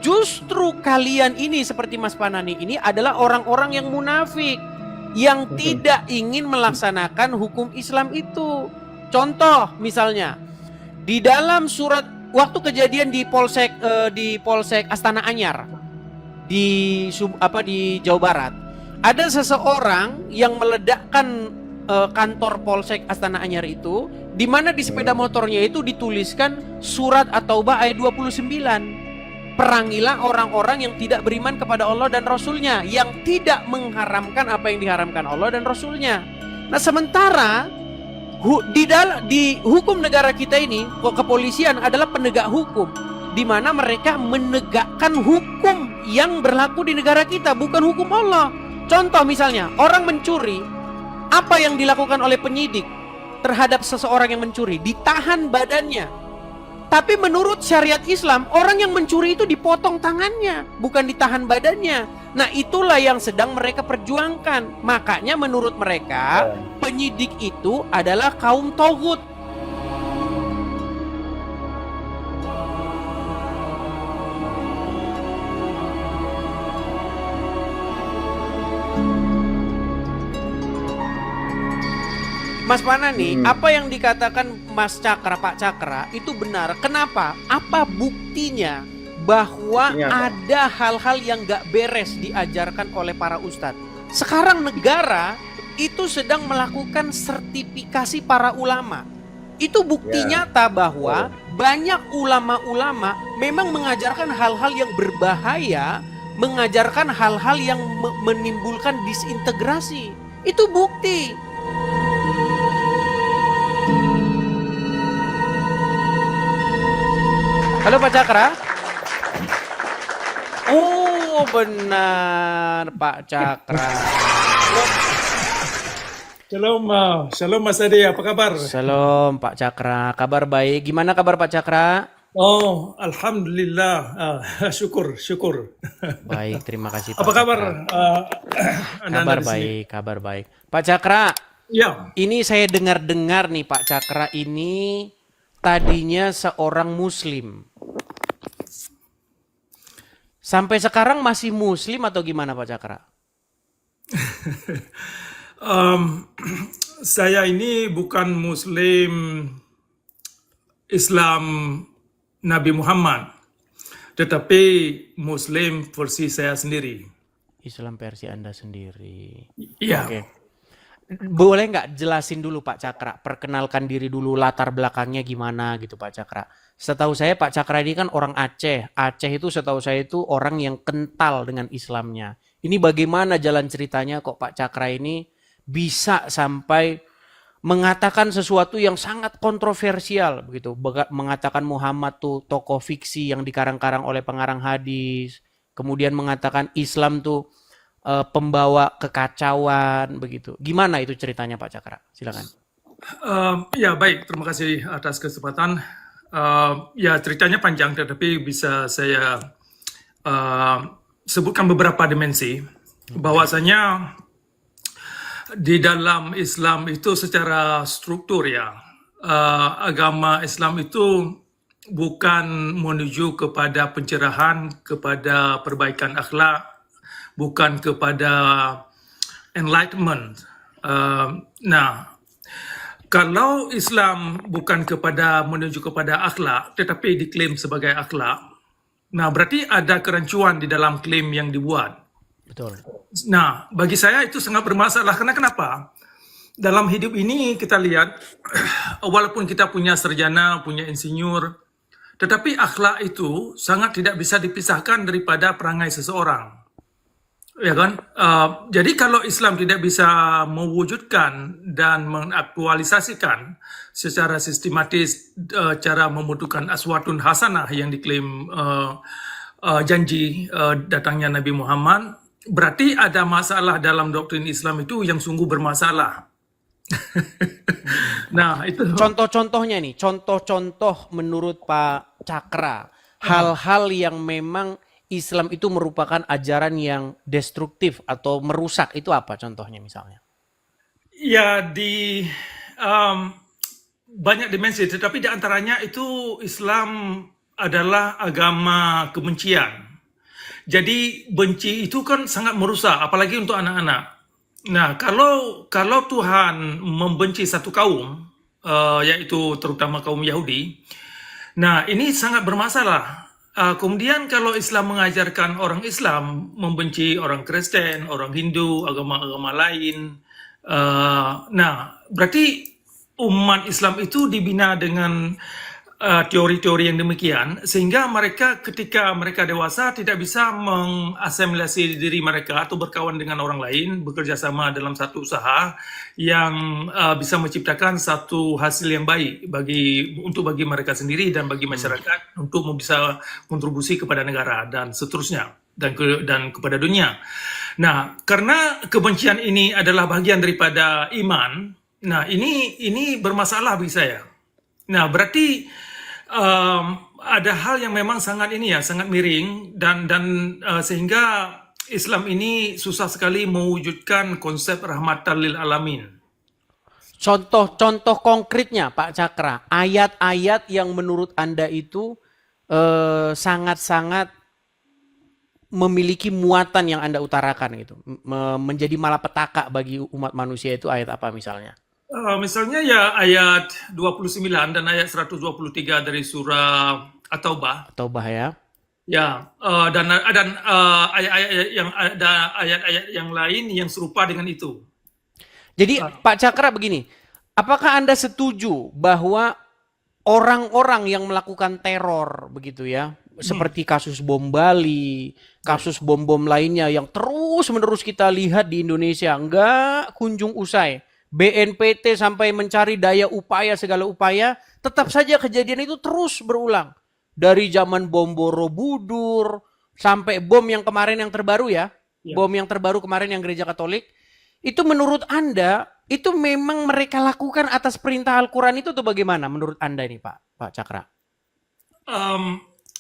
justru kalian ini seperti Mas Panani ini adalah orang-orang yang munafik, yang tidak ingin melaksanakan hukum Islam itu. Contoh misalnya di dalam surat waktu kejadian di Polsek Astana Anyar di Jawa Barat, ada seseorang yang meledakkan kantor Polsek Astana Anyar itu, di mana di sepeda motornya itu dituliskan surat At-Taubah ayat 29. Perangilah orang-orang yang tidak beriman kepada Allah dan Rasulnya, yang tidak mengharamkan apa yang diharamkan Allah dan Rasulnya. Nah sementara di hukum negara kita ini, kepolisian adalah penegak hukum, di mana mereka menegakkan hukum yang berlaku di negara kita, bukan hukum Allah. Contoh misalnya, orang mencuri, apa yang dilakukan oleh penyidik terhadap seseorang yang mencuri? Ditahan badannya. Tapi menurut syariat Islam, orang yang mencuri itu dipotong tangannya, bukan ditahan badannya. Nah itulah yang sedang mereka perjuangkan. Makanya menurut mereka, penyidik itu adalah kaum togut. Mas Panani, apa yang dikatakan Mas Cakra, Pak Cakra itu benar. Kenapa? Apa buktinya bahwa ada hal-hal yang gak beres diajarkan oleh para ustadz? Sekarang negara itu sedang melakukan sertifikasi para ulama. Itu bukti nyata bahwa banyak ulama-ulama memang mengajarkan hal-hal yang berbahaya, mengajarkan hal-hal yang menimbulkan disintegrasi. Itu bukti. Halo Pak Cakra. Oh benar Pak Cakra. Shalom Mas Ade, apa kabar? Shalom Pak Cakra, kabar baik. Gimana kabar Pak Cakra? Oh, alhamdulillah, syukur. Baik, terima kasih Pak. Apa kabar? Kabar baik. Pak Cakra, ya. Ini saya dengar-dengar nih Pak Cakra ini tadinya seorang Muslim. Sampai sekarang masih Muslim atau gimana Pak Cakra? Saya ini bukan Muslim Islam Nabi Muhammad, tetapi Muslim versi saya sendiri. Islam versi Anda sendiri. Iya. Oke. Boleh nggak jelasin dulu Pak Cakra, perkenalkan diri dulu, latar belakangnya gimana gitu Pak Cakra. Setahu saya Pak Cakra ini kan orang Aceh. Aceh itu setahu saya itu orang yang kental dengan Islamnya. Ini bagaimana jalan ceritanya kok Pak Cakra ini bisa sampai mengatakan sesuatu yang sangat kontroversial begitu. Mengatakan Muhammad tuh tokoh fiksi yang dikarang-karang oleh pengarang hadis. Kemudian mengatakan Islam tuh pembawa kekacauan begitu. Gimana itu ceritanya Pak Cakra? Silakan. Ya baik, terima kasih atas kesempatan. Ya ceritanya panjang, tetapi bisa saya sebutkan beberapa dimensi. Bahwasanya di dalam Islam itu secara struktur ya, agama Islam itu bukan menuju kepada pencerahan, kepada perbaikan akhlak, bukan kepada enlightenment. Nah, kalau Islam bukan menuju kepada akhlak, tetapi diklaim sebagai akhlak, nah berarti ada kerancuan di dalam klaim yang dibuat. Betul. Nah, bagi saya itu sangat bermasalah. Karena kenapa? Dalam hidup ini kita lihat, walaupun kita punya sarjana, punya insinyur, tetapi akhlak itu sangat tidak bisa dipisahkan daripada perangai seseorang. Ya kan? Jadi kalau Islam tidak bisa mewujudkan dan mengaktualisasikan secara sistematis cara membentukkan aswatun hasanah yang diklaim janji datangnya Nabi Muhammad, berarti ada masalah dalam doktrin Islam itu yang sungguh bermasalah. Nah, itu Contoh-contohnya nih, contoh-contoh menurut Pak Cakra, hal-hal yang memang Islam itu merupakan ajaran yang destruktif atau merusak, itu apa contohnya misalnya? ya di banyak dimensi, tetapi di antaranya itu Islam adalah agama kebencian. Jadi benci itu kan sangat merusak, apalagi untuk anak-anak. Nah, kalau Tuhan membenci satu kaum, yaitu terutama kaum Yahudi, nah ini sangat bermasalah. Kemudian kalau Islam mengajarkan orang Islam membenci orang Kristen, orang Hindu, agama-agama lain, nah berarti umat Islam itu dibina dengan teori-teori yang demikian, sehingga mereka ketika mereka dewasa tidak bisa mengasimilasi diri mereka atau berkawan dengan orang lain, bekerja sama dalam satu usaha yang bisa menciptakan satu hasil yang baik bagi mereka sendiri dan bagi masyarakat untuk bisa kontribusi kepada negara dan seterusnya dan kepada dunia. Nah, karena kebencian ini adalah bagian daripada iman, nah ini bermasalah bagi saya. Nah, berarti ada hal yang memang sangat miring dan sehingga Islam ini susah sekali mewujudkan konsep rahmatan lil alamin. Contoh konkretnya Pak Cakra, ayat-ayat yang menurut Anda itu sangat-sangat memiliki muatan yang Anda utarakan gitu, menjadi malapetaka bagi umat manusia, itu ayat apa misalnya? Misalnya ya ayat 29 dan ayat 123 dari surah At-Taubah. Taubah ya. Ya, dan ayat-ayat yang lain yang serupa dengan itu. Jadi Pak Cakra begini, apakah Anda setuju bahwa orang-orang yang melakukan teror begitu ya, seperti kasus bom Bali, kasus bom-bom lainnya yang terus-menerus kita lihat di Indonesia nggak kunjung usai. BNPT sampai mencari daya upaya segala upaya, tetap saja kejadian itu terus berulang. Dari zaman bom Borobudur sampai bom yang kemarin yang terbaru ya, bom yang terbaru kemarin yang gereja Katolik, itu menurut Anda itu memang mereka lakukan atas perintah Al-Quran itu atau bagaimana menurut Anda ini Pak Cakra?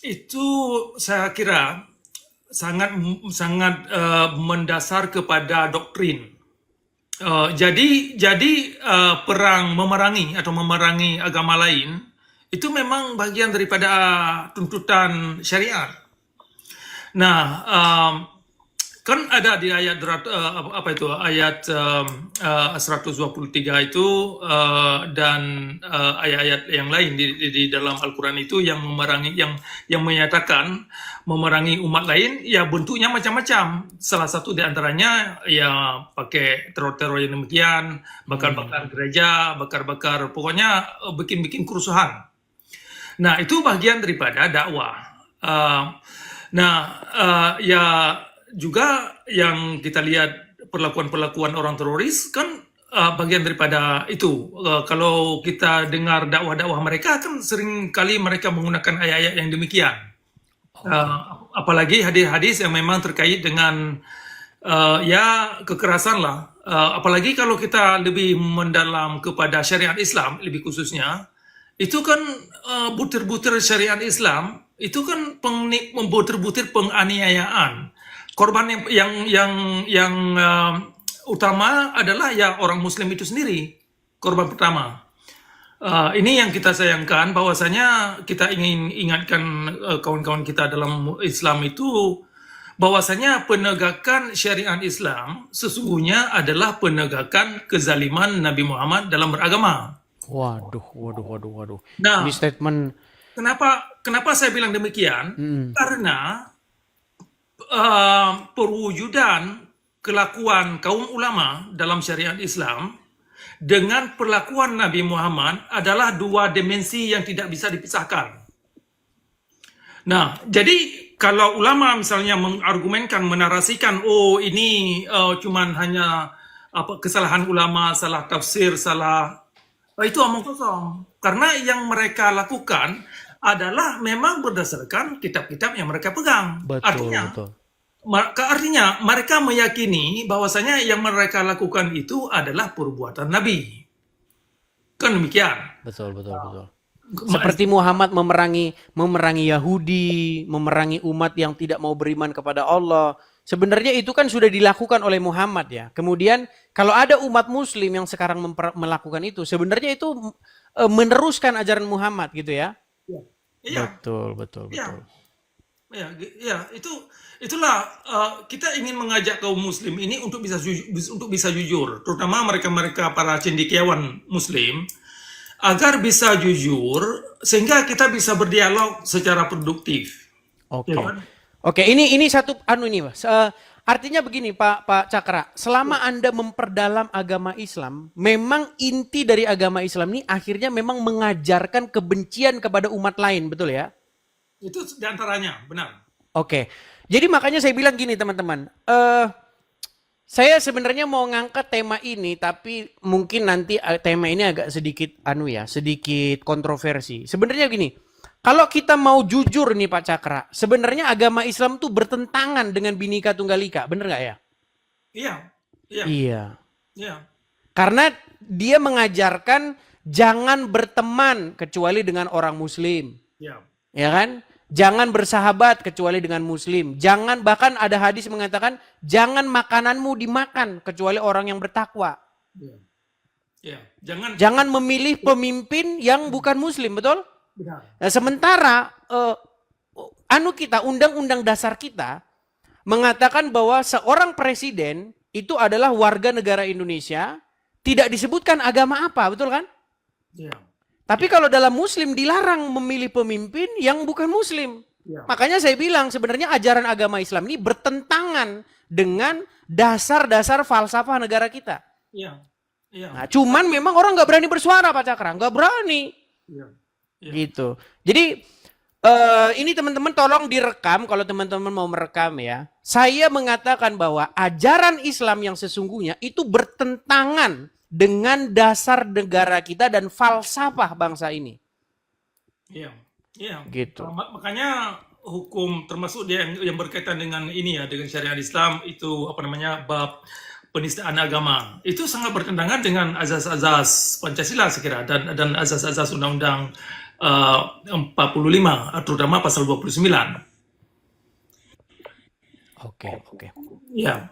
Itu saya kira sangat mendasar kepada doktrin. Jadi perang memerangi agama lain itu memang bagian daripada tuntutan syariat. Nah, kan ada di ayat ayat 123 itu dan ayat-ayat yang lain di dalam Al-Quran itu yang menyatakan memerangi umat lain, ya bentuknya macam-macam. Salah satu di antaranya ya pakai teror-teror yang demikian, bakar-bakar gereja, bakar-bakar, pokoknya bikin-bikin kerusuhan. Nah, itu bagian daripada dakwah. Ya juga yang kita lihat perlakuan-perlakuan orang teroris kan bagian daripada itu. Kalau kita dengar dakwah-dakwah mereka kan sering kali mereka menggunakan ayat-ayat yang demikian. Apalagi hadis-hadis yang memang terkait dengan ya kekerasan lah. Apalagi kalau kita lebih mendalam kepada syariat Islam lebih khususnya, itu kan butir-butir syariat Islam itu kan butir-butir penganiayaan. Korban yang utama adalah ya orang Muslim itu sendiri, korban pertama. Ini yang kita sayangkan, bahwasanya kita ingin ingatkan kawan-kawan kita dalam Islam itu, bahwasanya penegakan syariat Islam sesungguhnya adalah penegakan kezaliman Nabi Muhammad dalam beragama. Waduh. Nah, ini statement. Kenapa saya bilang demikian? Karena perwujudan kelakuan kaum ulama dalam syariat Islam dengan perlakuan Nabi Muhammad adalah dua dimensi yang tidak bisa dipisahkan. Nah, jadi kalau ulama misalnya mengargumenkan, menarasikan, oh ini cuman hanya kesalahan ulama, salah tafsir, itu omong kosong. Karena yang mereka lakukan adalah memang berdasarkan kitab-kitab yang mereka pegang. Artinya mereka meyakini bahwasanya yang mereka lakukan itu adalah perbuatan Nabi. Kan demikian. Betul. Seperti Muhammad memerangi Yahudi, memerangi umat yang tidak mau beriman kepada Allah. Sebenarnya itu kan sudah dilakukan oleh Muhammad ya. Kemudian kalau ada umat Muslim yang sekarang melakukan itu, sebenarnya itu meneruskan ajaran Muhammad gitu ya. Iya. Betul. Iya. Ya, itulah kita ingin mengajak kaum muslim ini untuk bisa jujur, terutama mereka-mereka para cendekiawan muslim agar bisa jujur sehingga kita bisa berdialog secara produktif. Oke. Ya kan? Oke, ini satu ini, Mas. Artinya begini, Pak Cakra, selama Anda memperdalam agama Islam, memang inti dari agama Islam ini akhirnya memang mengajarkan kebencian kepada umat lain, betul ya? Itu diantaranya, benar. Oke. Jadi makanya saya bilang gini, teman-teman. Saya sebenarnya mau ngangkat tema ini, tapi mungkin nanti tema ini agak sedikit sedikit kontroversi. Sebenarnya gini, kalau kita mau jujur nih Pak Cakra, sebenarnya agama Islam tuh bertentangan dengan Bhinneka Tunggal Ika, bener nggak ya? Iya, iya, Iya. iya, Karena dia mengajarkan jangan berteman kecuali dengan orang Muslim, iya, ya kan? Jangan bersahabat kecuali dengan Muslim. Jangan, bahkan ada hadis mengatakan jangan makananmu dimakan kecuali orang yang bertakwa. iya, iya. Jangan memilih pemimpin yang bukan Muslim, betul? Benar. Nah, sementara undang-undang dasar kita mengatakan bahwa seorang presiden itu adalah warga negara Indonesia, tidak disebutkan agama apa, betul kan? Iya, Tapi kalau dalam Muslim dilarang memilih pemimpin yang bukan Muslim. iya, Makanya saya bilang sebenarnya ajaran agama Islam ini bertentangan dengan dasar-dasar falsafah negara kita. iya, iya, Nah, cuman memang orang nggak berani bersuara Pak Cakra, nggak berani. iya, iya. Gitu. Jadi ini teman-teman tolong direkam kalau teman-teman mau merekam ya. Saya mengatakan bahwa ajaran Islam yang sesungguhnya itu bertentangan dengan dasar negara kita dan falsafah bangsa ini. Iya, iya. Gitu. Makanya hukum termasuk dia yang berkaitan dengan ini ya, dengan syariat Islam itu bab penistaan agama. Itu sangat bertentangan dengan azas-azas Pancasila saya kira dan azas-azas Undang-Undang 45 terutama pasal 29. Oke. Ya.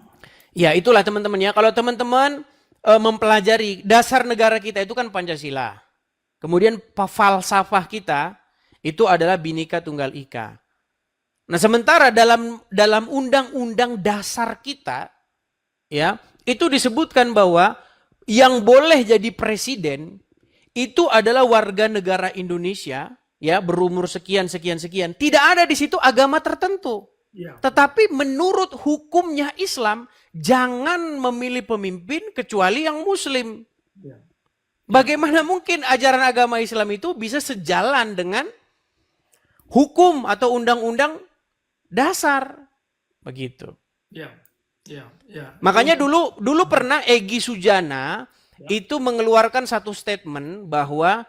Ya, itulah teman-teman ya. Kalau teman-teman mempelajari dasar negara kita itu kan Pancasila. Kemudian falsafah kita itu adalah Bhinneka Tunggal Ika. Nah, sementara dalam undang-undang dasar kita ya, itu disebutkan bahwa yang boleh jadi presiden itu adalah warga negara Indonesia ya, berumur sekian. Tidak ada di situ agama tertentu. Ya. Tetapi menurut hukumnya Islam, jangan memilih pemimpin kecuali yang Muslim. Ya. Bagaimana mungkin ajaran agama Islam itu bisa sejalan dengan hukum atau undang-undang dasar? Begitu. Ya. Ya. Ya. Makanya dulu pernah Egy Sujana itu mengeluarkan satu statement bahwa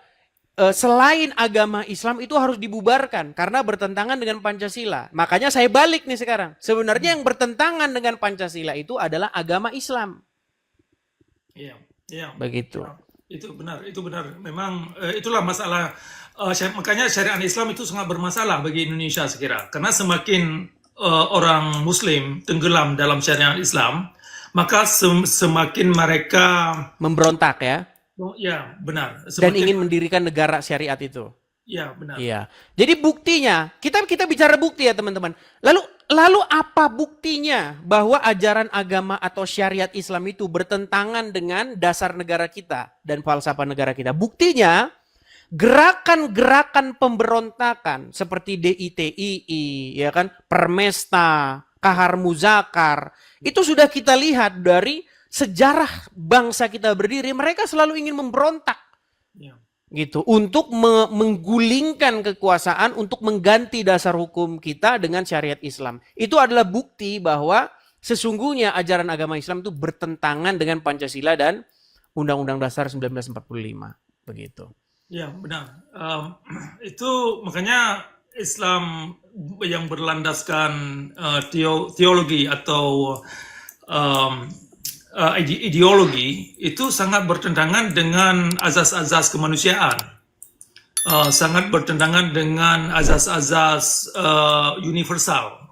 selain agama Islam itu harus dibubarkan karena bertentangan dengan Pancasila. Makanya saya balik nih sekarang. Sebenarnya yang bertentangan dengan Pancasila itu adalah agama Islam. Iya, iya. Begitu. Itu benar. Memang itulah masalah. Makanya syariat Islam itu sangat bermasalah bagi Indonesia saya kira. Karena semakin orang Muslim tenggelam dalam syariat Islam, maka semakin mereka memberontak ya. Ya, benar. Dan ingin mendirikan negara syariat itu. Ya, benar. Iya. Jadi buktinya, kita bicara bukti ya teman-teman. Lalu apa buktinya bahwa ajaran agama atau syariat Islam itu bertentangan dengan dasar negara kita dan falsafah negara kita? Buktinya, gerakan-gerakan pemberontakan seperti DITII, ya kan, Permesta, Kahar Muzakar, itu sudah kita lihat dari sejarah bangsa kita berdiri, mereka selalu ingin memberontak. Ya. Gitu, untuk menggulingkan kekuasaan, untuk mengganti dasar hukum kita dengan syariat Islam. Itu adalah bukti bahwa sesungguhnya ajaran agama Islam itu bertentangan dengan Pancasila dan Undang-Undang Dasar 1945. Begitu. Ya, benar. Itu makanya Islam yang berlandaskan teologi atau ideologi itu sangat bertentangan dengan azas-azas kemanusiaan, sangat bertentangan dengan azas-azas universal,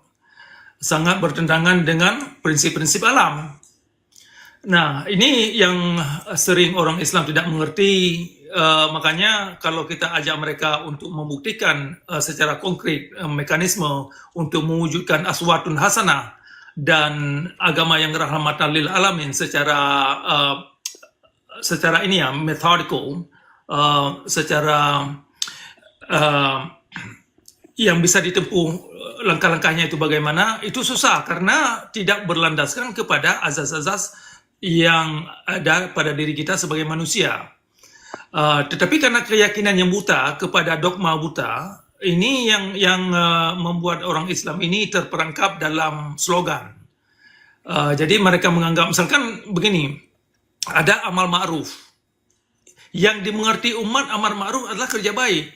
sangat bertentangan dengan prinsip-prinsip alam. Nah, ini yang sering orang Islam tidak mengerti makanya kalau kita ajak mereka untuk membuktikan secara konkret mekanisme untuk mewujudkan aswatun hasanah dan agama yang rahmatan lil alamin secara ini ya methodical, secara uh, yang bisa ditempuh langkah-langkahnya itu bagaimana, itu susah karena tidak berlandaskan kepada azas-azas yang ada pada diri kita sebagai manusia. Tetapi karena keyakinan yang buta kepada dogma buta, ini yang membuat orang Islam ini terperangkap dalam slogan. Jadi mereka menganggap, misalkan begini, ada amal ma'ruf. Yang dimengerti umat amal ma'ruf adalah kerja baik.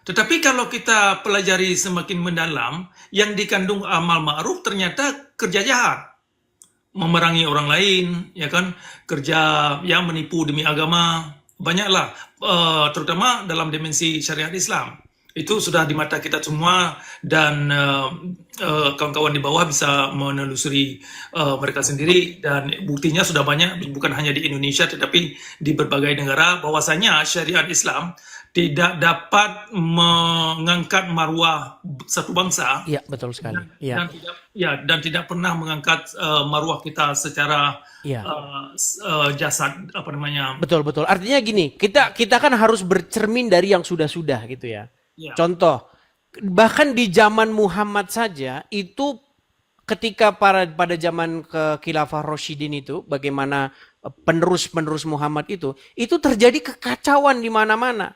Tetapi kalau kita pelajari semakin mendalam, yang dikandung amal ma'ruf ternyata kerja jahat. Memerangi orang lain, ya kan, kerja yang menipu demi agama, banyaklah, terutama dalam dimensi syariat Islam. Itu sudah di mata kita semua dan kawan-kawan di bawah bisa menelusuri mereka sendiri dan buktinya sudah banyak, bukan hanya di Indonesia tetapi di berbagai negara, bahwasanya syariat Islam tidak dapat mengangkat marwah satu bangsa. Iya, betul sekali. Iya. Dan tidak pernah mengangkat marwah kita secara Iya. jasad, apa namanya. Betul. Artinya gini, kita kan harus bercermin dari yang sudah-sudah gitu ya. Ya. Contoh, bahkan di zaman Muhammad saja itu ketika pada zaman Khilafah Rasyidin itu, bagaimana penerus Muhammad itu terjadi kekacauan di mana-mana.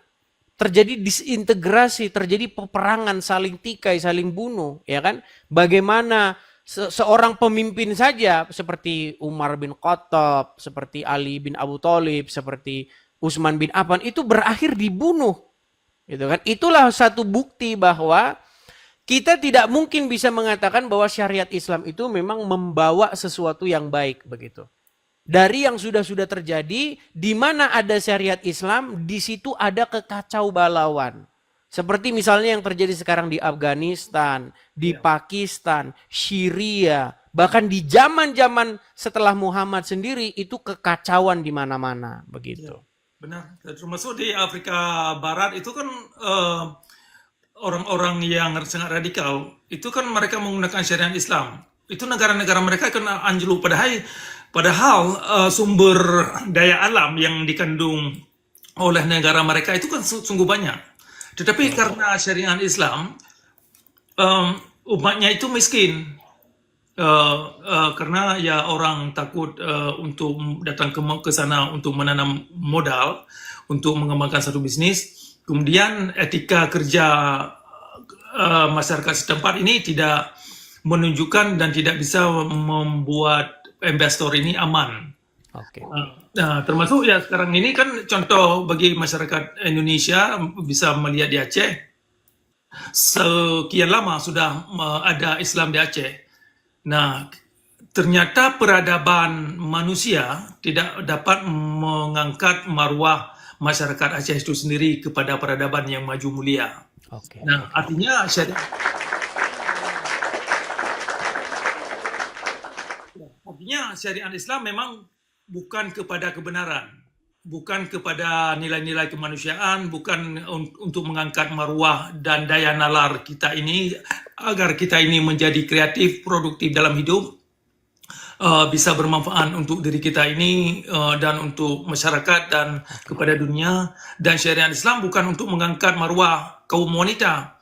Terjadi disintegrasi, terjadi peperangan, saling tikai, saling bunuh, ya kan? Bagaimana seorang pemimpin saja seperti Umar bin Khattab, seperti Ali bin Abu Thalib, seperti Utsman bin Affan itu berakhir dibunuh. Gitu kan? Itulah satu bukti bahwa kita tidak mungkin bisa mengatakan bahwa syariat Islam itu memang membawa sesuatu yang baik begitu. Dari yang sudah terjadi, di mana ada syariat Islam, di situ ada kekacau balauan. Seperti misalnya yang terjadi sekarang di Afghanistan, di Pakistan, Syria, bahkan di zaman-zaman setelah Muhammad sendiri itu kekacauan di mana-mana begitu. Benar, termasuk di Afrika Barat itu kan orang-orang yang sangat radikal, itu kan mereka menggunakan syariat Islam. Itu negara-negara mereka kena anjlok, padahal sumber daya alam yang dikandung oleh negara mereka itu kan sungguh banyak. Tetapi karena syariat Islam, umatnya itu miskin. Karena ya orang takut untuk datang ke sana untuk menanam modal, untuk mengembangkan satu bisnis. Kemudian etika kerja masyarakat setempat ini tidak menunjukkan dan tidak bisa membuat investor ini aman. Oke. Nah, termasuk ya sekarang ini kan contoh bagi masyarakat Indonesia bisa melihat di Aceh. Sekian lama sudah ada Islam di Aceh. Nah, ternyata peradaban manusia tidak dapat mengangkat marwah masyarakat Aceh itu sendiri kepada peradaban yang maju mulia. Oke. Nah, artinya syariat Islam memang bukan kepada kebenaran, bukan kepada nilai-nilai kemanusiaan, bukan untuk mengangkat marwah dan daya nalar kita ini agar kita ini menjadi kreatif, produktif dalam hidup, bisa bermanfaat untuk diri kita ini dan untuk masyarakat dan kepada dunia. Dan syariat Islam bukan untuk mengangkat marwah kaum wanita.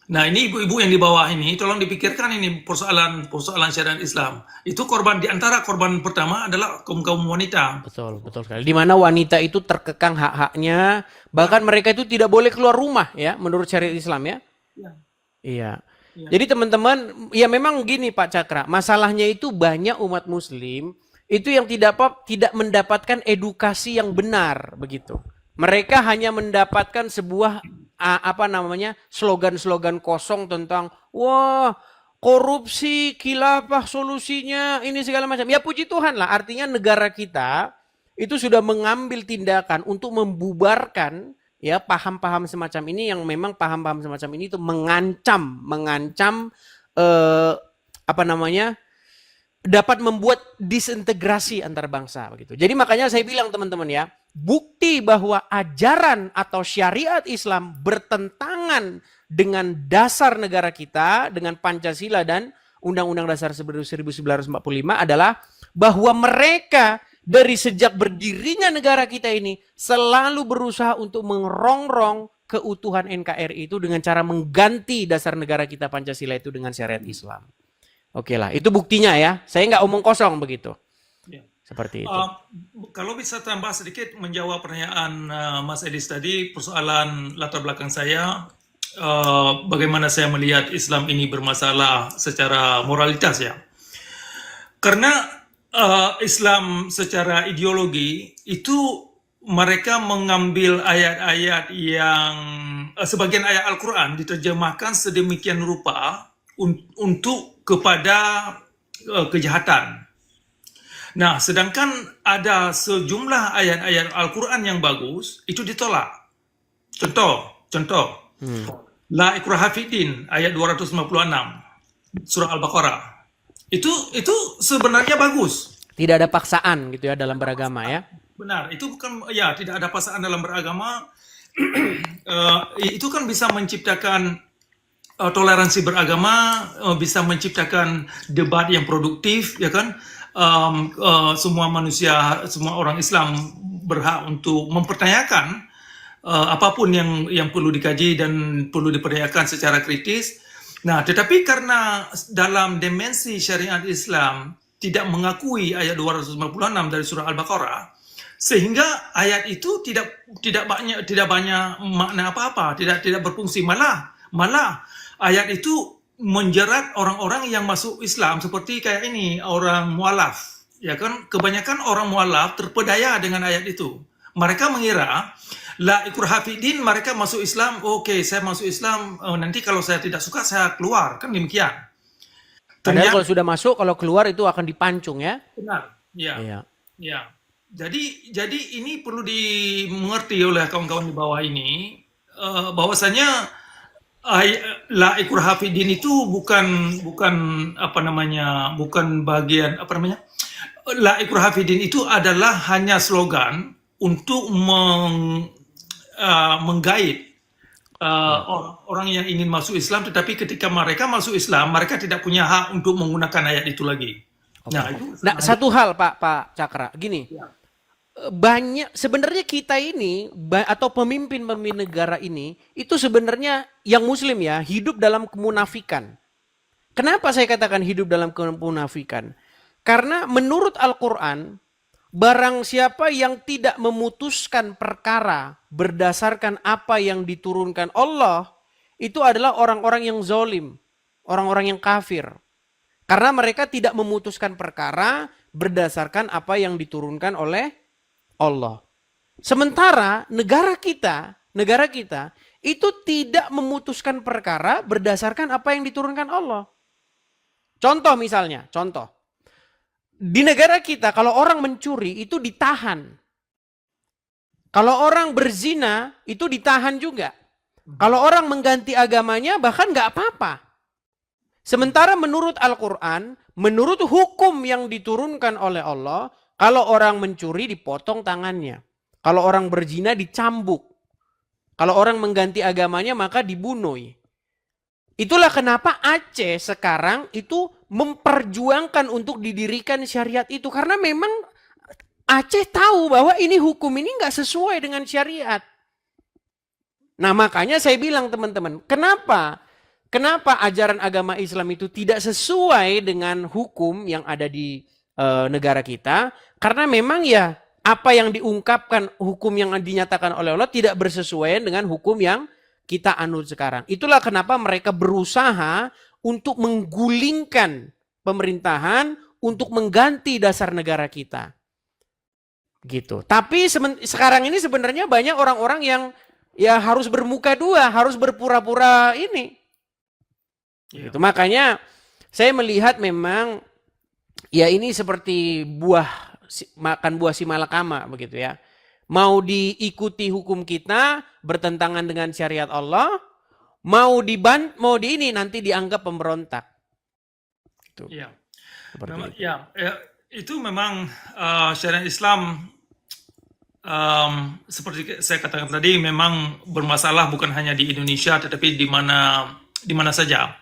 Nah, ini ibu-ibu yang di bawah ini tolong dipikirkan ini persoalan syariat Islam. Itu di antara korban pertama adalah kaum wanita. Betul sekali. Di mana wanita itu terkekang hak-haknya, bahkan mereka itu tidak boleh keluar rumah ya menurut syariat Islam ya. Iya. Jadi teman-teman, ya memang gini Pak Cakra, masalahnya itu banyak umat muslim itu yang tidak mendapatkan edukasi yang benar begitu. Mereka hanya mendapatkan sebuah slogan-slogan kosong tentang wah korupsi, khilafah solusinya ini segala macam. Ya puji Tuhan lah, artinya negara kita itu sudah mengambil tindakan untuk membubarkan ya paham-paham semacam ini, yang memang paham-paham semacam ini itu mengancam dapat membuat disintegrasi antar bangsa begitu. Jadi makanya saya bilang teman-teman ya, bukti bahwa ajaran atau syariat Islam bertentangan dengan dasar negara kita, dengan Pancasila dan Undang-Undang Dasar 1945 adalah bahwa mereka dari sejak berdirinya negara kita ini selalu berusaha untuk mengerongrong keutuhan NKRI itu dengan cara mengganti dasar negara kita Pancasila itu dengan syariat Islam. Oke lah, itu buktinya ya. Saya nggak omong kosong begitu. Ya. Seperti itu. Kalau bisa tambah sedikit menjawab pertanyaan Mas Edis tadi, persoalan latar belakang saya, bagaimana saya melihat Islam ini bermasalah secara moralitas ya. Karena Islam secara ideologi itu mereka mengambil ayat-ayat yang sebagian ayat Al-Quran diterjemahkan sedemikian rupa untuk kepada kejahatan. Nah, sedangkan ada sejumlah ayat-ayat Al-Quran yang bagus itu ditolak. Contoh, La ikraha fiddin ayat 256 surah Al-Baqarah. Itu sebenarnya bagus. Tidak ada paksaan gitu ya dalam beragama ya. Benar, itu bukan ya tidak ada paksaan dalam beragama. Itu kan bisa menciptakan toleransi beragama, bisa menciptakan debat yang produktif, ya kan? Semua manusia, semua orang Islam berhak untuk mempertanyakan apapun yang perlu dikaji dan perlu dipertanyakan secara kritis. Nah, tetapi karena dalam dimensi syariat Islam tidak mengakui ayat 256 dari surah Al-Baqarah, sehingga ayat itu tidak banyak makna apa-apa, tidak berfungsi, malah ayat itu menjerat orang-orang yang masuk Islam seperti kayak ini orang mualaf, ya kan? Kebanyakan orang mualaf terpedaya dengan ayat itu. Mereka mengira la ikraha fiddin, mereka masuk Islam, oke, saya masuk Islam, nanti kalau saya tidak suka saya keluar, kan demikian. Padahal kalau sudah masuk, kalau keluar itu akan dipancung ya. Benar, ya. Iya. Ya. Jadi ini perlu dimengerti oleh kawan-kawan di bawah ini, bahwasanya la ikraha fiddin itu bukan bagian la ikraha fiddin itu adalah hanya slogan untuk menggait orang yang ingin masuk Islam, tetapi ketika mereka masuk Islam, mereka tidak punya hak untuk menggunakan ayat itu lagi. Nah, satu hal Pak Cakra, gini. Ya. Banyak sebenarnya kita ini atau pemimpin-pemimpin negara ini itu sebenarnya yang muslim ya hidup dalam kemunafikan. Kenapa saya katakan hidup dalam kemunafikan? Karena menurut Al-Quran, barang siapa yang tidak memutuskan perkara berdasarkan apa yang diturunkan Allah, itu adalah orang-orang yang zalim, orang-orang yang kafir. Karena mereka tidak memutuskan perkara berdasarkan apa yang diturunkan oleh Allah. Sementara negara kita itu tidak memutuskan perkara berdasarkan apa yang diturunkan Allah. Contoh misalnya, di negara kita kalau orang mencuri itu ditahan. Kalau orang berzina itu ditahan juga. Kalau orang mengganti agamanya bahkan nggak apa-apa. Sementara menurut Al-Quran, menurut hukum yang diturunkan oleh Allah, kalau orang mencuri dipotong tangannya. Kalau orang berzina dicambuk. Kalau orang mengganti agamanya maka dibunuh. Itulah kenapa Aceh sekarang itu memperjuangkan untuk didirikan syariat itu. Karena memang Aceh tahu bahwa ini hukum ini nggak sesuai dengan syariat. Nah makanya saya bilang teman-teman, kenapa ajaran agama Islam itu tidak sesuai dengan hukum yang ada di negara kita? Karena memang ya apa yang diungkapkan, hukum yang dinyatakan oleh Allah tidak bersesuaian dengan hukum yang kita anut sekarang. Itulah kenapa mereka berusaha untuk menggulingkan pemerintahan untuk mengganti dasar negara kita. Gitu. Tapi sekarang ini sebenarnya banyak orang-orang yang ya harus bermuka dua, harus berpura-pura ini. Gitu. Makanya saya melihat memang ya ini seperti makan buah si malakama begitu ya. Mau diikuti hukum kita bertentangan dengan syariat Allah, mau di ini nanti dianggap pemberontak. Gitu. Ya. Seperti Memang, itu. ya, itu memang syariat Islam seperti saya katakan tadi, memang bermasalah bukan hanya di Indonesia, tetapi di mana saja.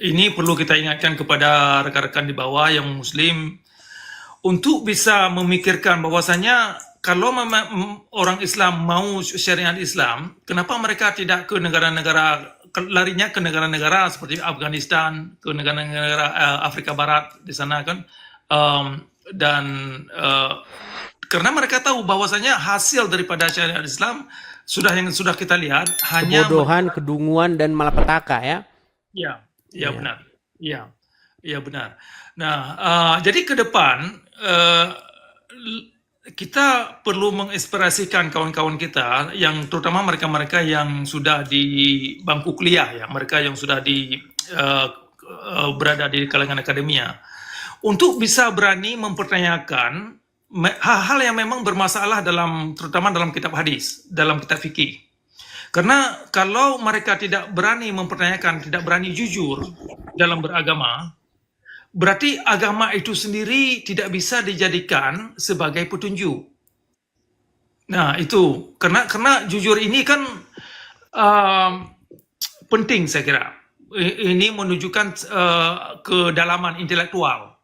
Ini perlu kita ingatkan kepada rekan-rekan di bawah yang Muslim untuk bisa memikirkan bahwasanya kalau orang Islam mau syariat Islam, kenapa mereka tidak ke negara-negara, larinya ke negara-negara seperti Afghanistan, ke negara-negara Afrika Barat di sana kan, dan karena mereka tahu bahwasanya hasil daripada syariat Islam yang sudah kita lihat hanya Kebodohan, kedunguan, dan malapetaka ya. ya, ya Iya. benar, ya benar. Nah, jadi ke depan kita perlu menginspirasikan kawan-kawan kita, yang terutama mereka-mereka yang sudah di bangku kuliah ya, mereka yang sudah berada di kalangan akademia, untuk bisa berani mempertanyakan hal-hal yang memang bermasalah terutama dalam kitab hadis, dalam kitab fikih. Karena kalau mereka tidak berani mempertanyakan, tidak berani jujur dalam beragama, berarti agama itu sendiri tidak bisa dijadikan sebagai petunjuk. Nah, itu karena jujur ini kan penting, saya kira. Ini menunjukkan kedalaman intelektual.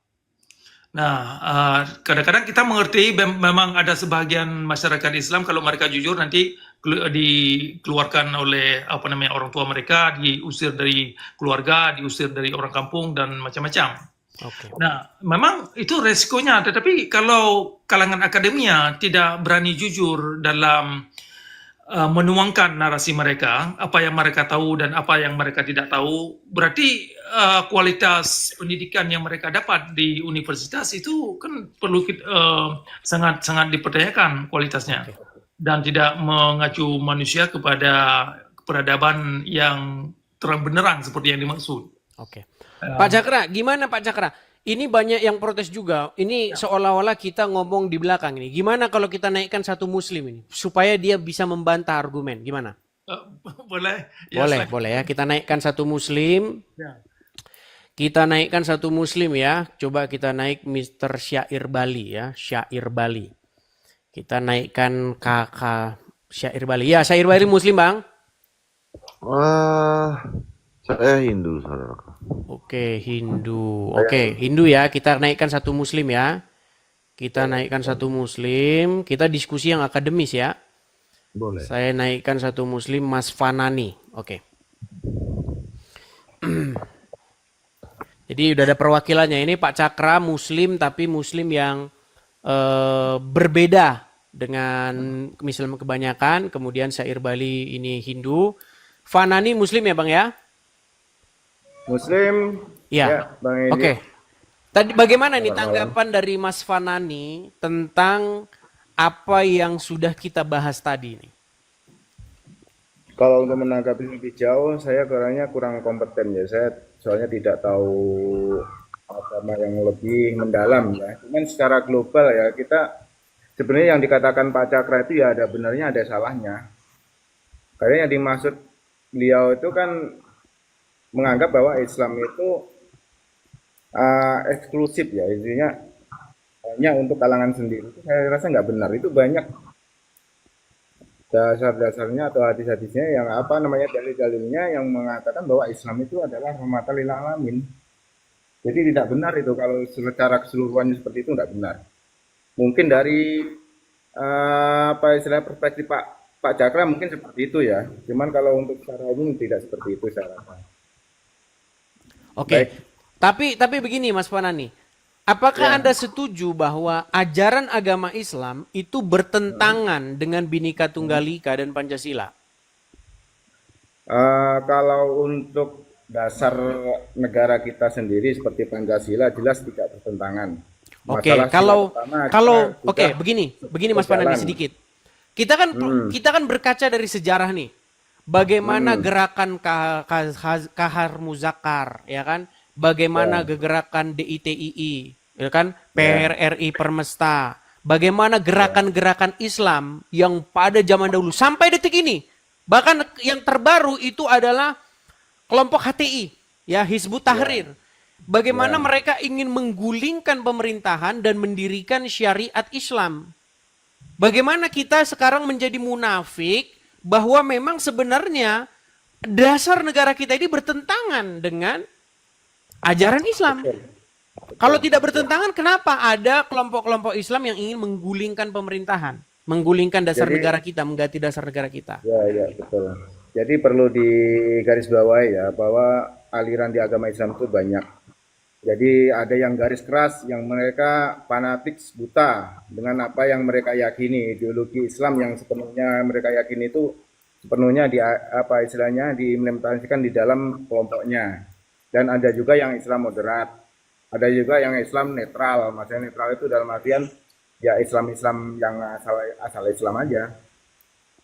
Nah, kadang-kadang kita mengerti memang ada sebagian masyarakat Islam kalau mereka jujur nanti dikeluarkan oleh orang tua mereka, diusir dari keluarga, diusir dari orang kampung dan macam-macam. Oke. Nah, memang itu resikonya. Tetapi kalau kalangan akademia tidak berani jujur dalam menuangkan narasi mereka, apa yang mereka tahu dan apa yang mereka tidak tahu, berarti kualitas pendidikan yang mereka dapat di universitas itu kan perlu sangat-sangat dipertanyakan kualitasnya, dan tidak mengacu manusia kepada peradaban yang terang benerang seperti yang dimaksud. Oke. Pak Cakra, gimana Pak Cakra? Ini banyak yang protes juga. Ini seolah-olah kita ngomong di belakang ini. Gimana kalau kita naikkan satu muslim ini supaya dia bisa membantah argumen? Gimana? Boleh? Boleh, boleh ya. Kita naikkan satu muslim. Ya. Kita naikkan satu muslim ya. Coba kita naik Mr. Syair Bali ya. Syair Bali. Kita naikkan kakak Syair Bali. Ya, Syair Bali muslim, Bang. Saya Hindu, saudara. Oke, Hindu. Oke, Hindu ya. Kita naikkan satu muslim ya. Kita naikkan satu muslim. Kita diskusi yang akademis ya. Boleh. Saya naikkan satu muslim, Mas Fanani. Oke. Jadi udah ada perwakilannya. Ini Pak Cakra muslim, tapi muslim yang berbeda dengan Muslim kebanyakan. Kemudian Syair Bali ini Hindu. Fanani muslim ya Bang ya? Muslim, Ya. Bang Edi. Oke. Tadi bagaimana nih tanggapan dari Mas Fanani tentang apa yang sudah kita bahas tadi nih? Kalau untuk menanggapi lebih jauh, saya kurang kompeten ya. Saya soalnya tidak tahu agama yang lebih mendalam ya. Cuman secara global ya, kita sebenarnya yang dikatakan Pak Cakra itu ya ada benarnya, ada salahnya. Karena yang dimaksud beliau itu kan menganggap bahwa Islam itu eksklusif ya, intinya hanya untuk kalangan sendiri. Itu saya rasa nggak benar. Itu banyak dasar-dasarnya atau hadis-hadisnya yang dalil-dalilnya yang mengatakan bahwa Islam itu adalah rahmatan lil alamin. Jadi tidak benar itu kalau secara keseluruhannya seperti itu, tidak benar. Mungkin dari perspektif Pak Cakra mungkin seperti itu ya. Cuman kalau untuk secara umum tidak seperti itu saya rasa. Oke. Tapi begini Mas Fanani. Apakah Anda setuju bahwa ajaran agama Islam itu bertentangan dengan Bhinneka Tunggal Ika dan Pancasila? Kalau untuk dasar negara kita sendiri seperti Pancasila jelas tidak bertentangan. Oke, begini Mas Fanani sedikit. Kita kan berkaca dari sejarah nih. Bagaimana gerakan Kahar Muzakkar, ya kan? Bagaimana gerakan DITII, ya kan? PRRI Permesta. Bagaimana gerakan-gerakan Islam yang pada zaman dahulu sampai detik ini. Bahkan yang terbaru itu adalah kelompok HTI, ya Hizbut Tahrir. Bagaimana mereka ingin menggulingkan pemerintahan dan mendirikan syariat Islam. Bagaimana kita sekarang menjadi munafik bahwa memang sebenarnya dasar negara kita ini bertentangan dengan ajaran Islam. Kalau tidak bertentangan, kenapa ada kelompok-kelompok Islam yang ingin menggulingkan pemerintahan, menggulingkan dasar Jadi- negara kita, mengganti dasar negara kita? Ya, betul. Jadi perlu digarisbawahi ya bahwa aliran di agama Islam itu banyak. Jadi ada yang garis keras, yang mereka fanatik buta dengan apa yang mereka yakini, ideologi Islam yang sepenuhnya mereka yakini itu sepenuhnya apa istilahnya diimplementasikan di dalam kelompoknya. Dan ada juga yang Islam moderat, ada juga yang Islam netral. Maksudnya netral itu dalam artian ya Islam yang asal Islam aja.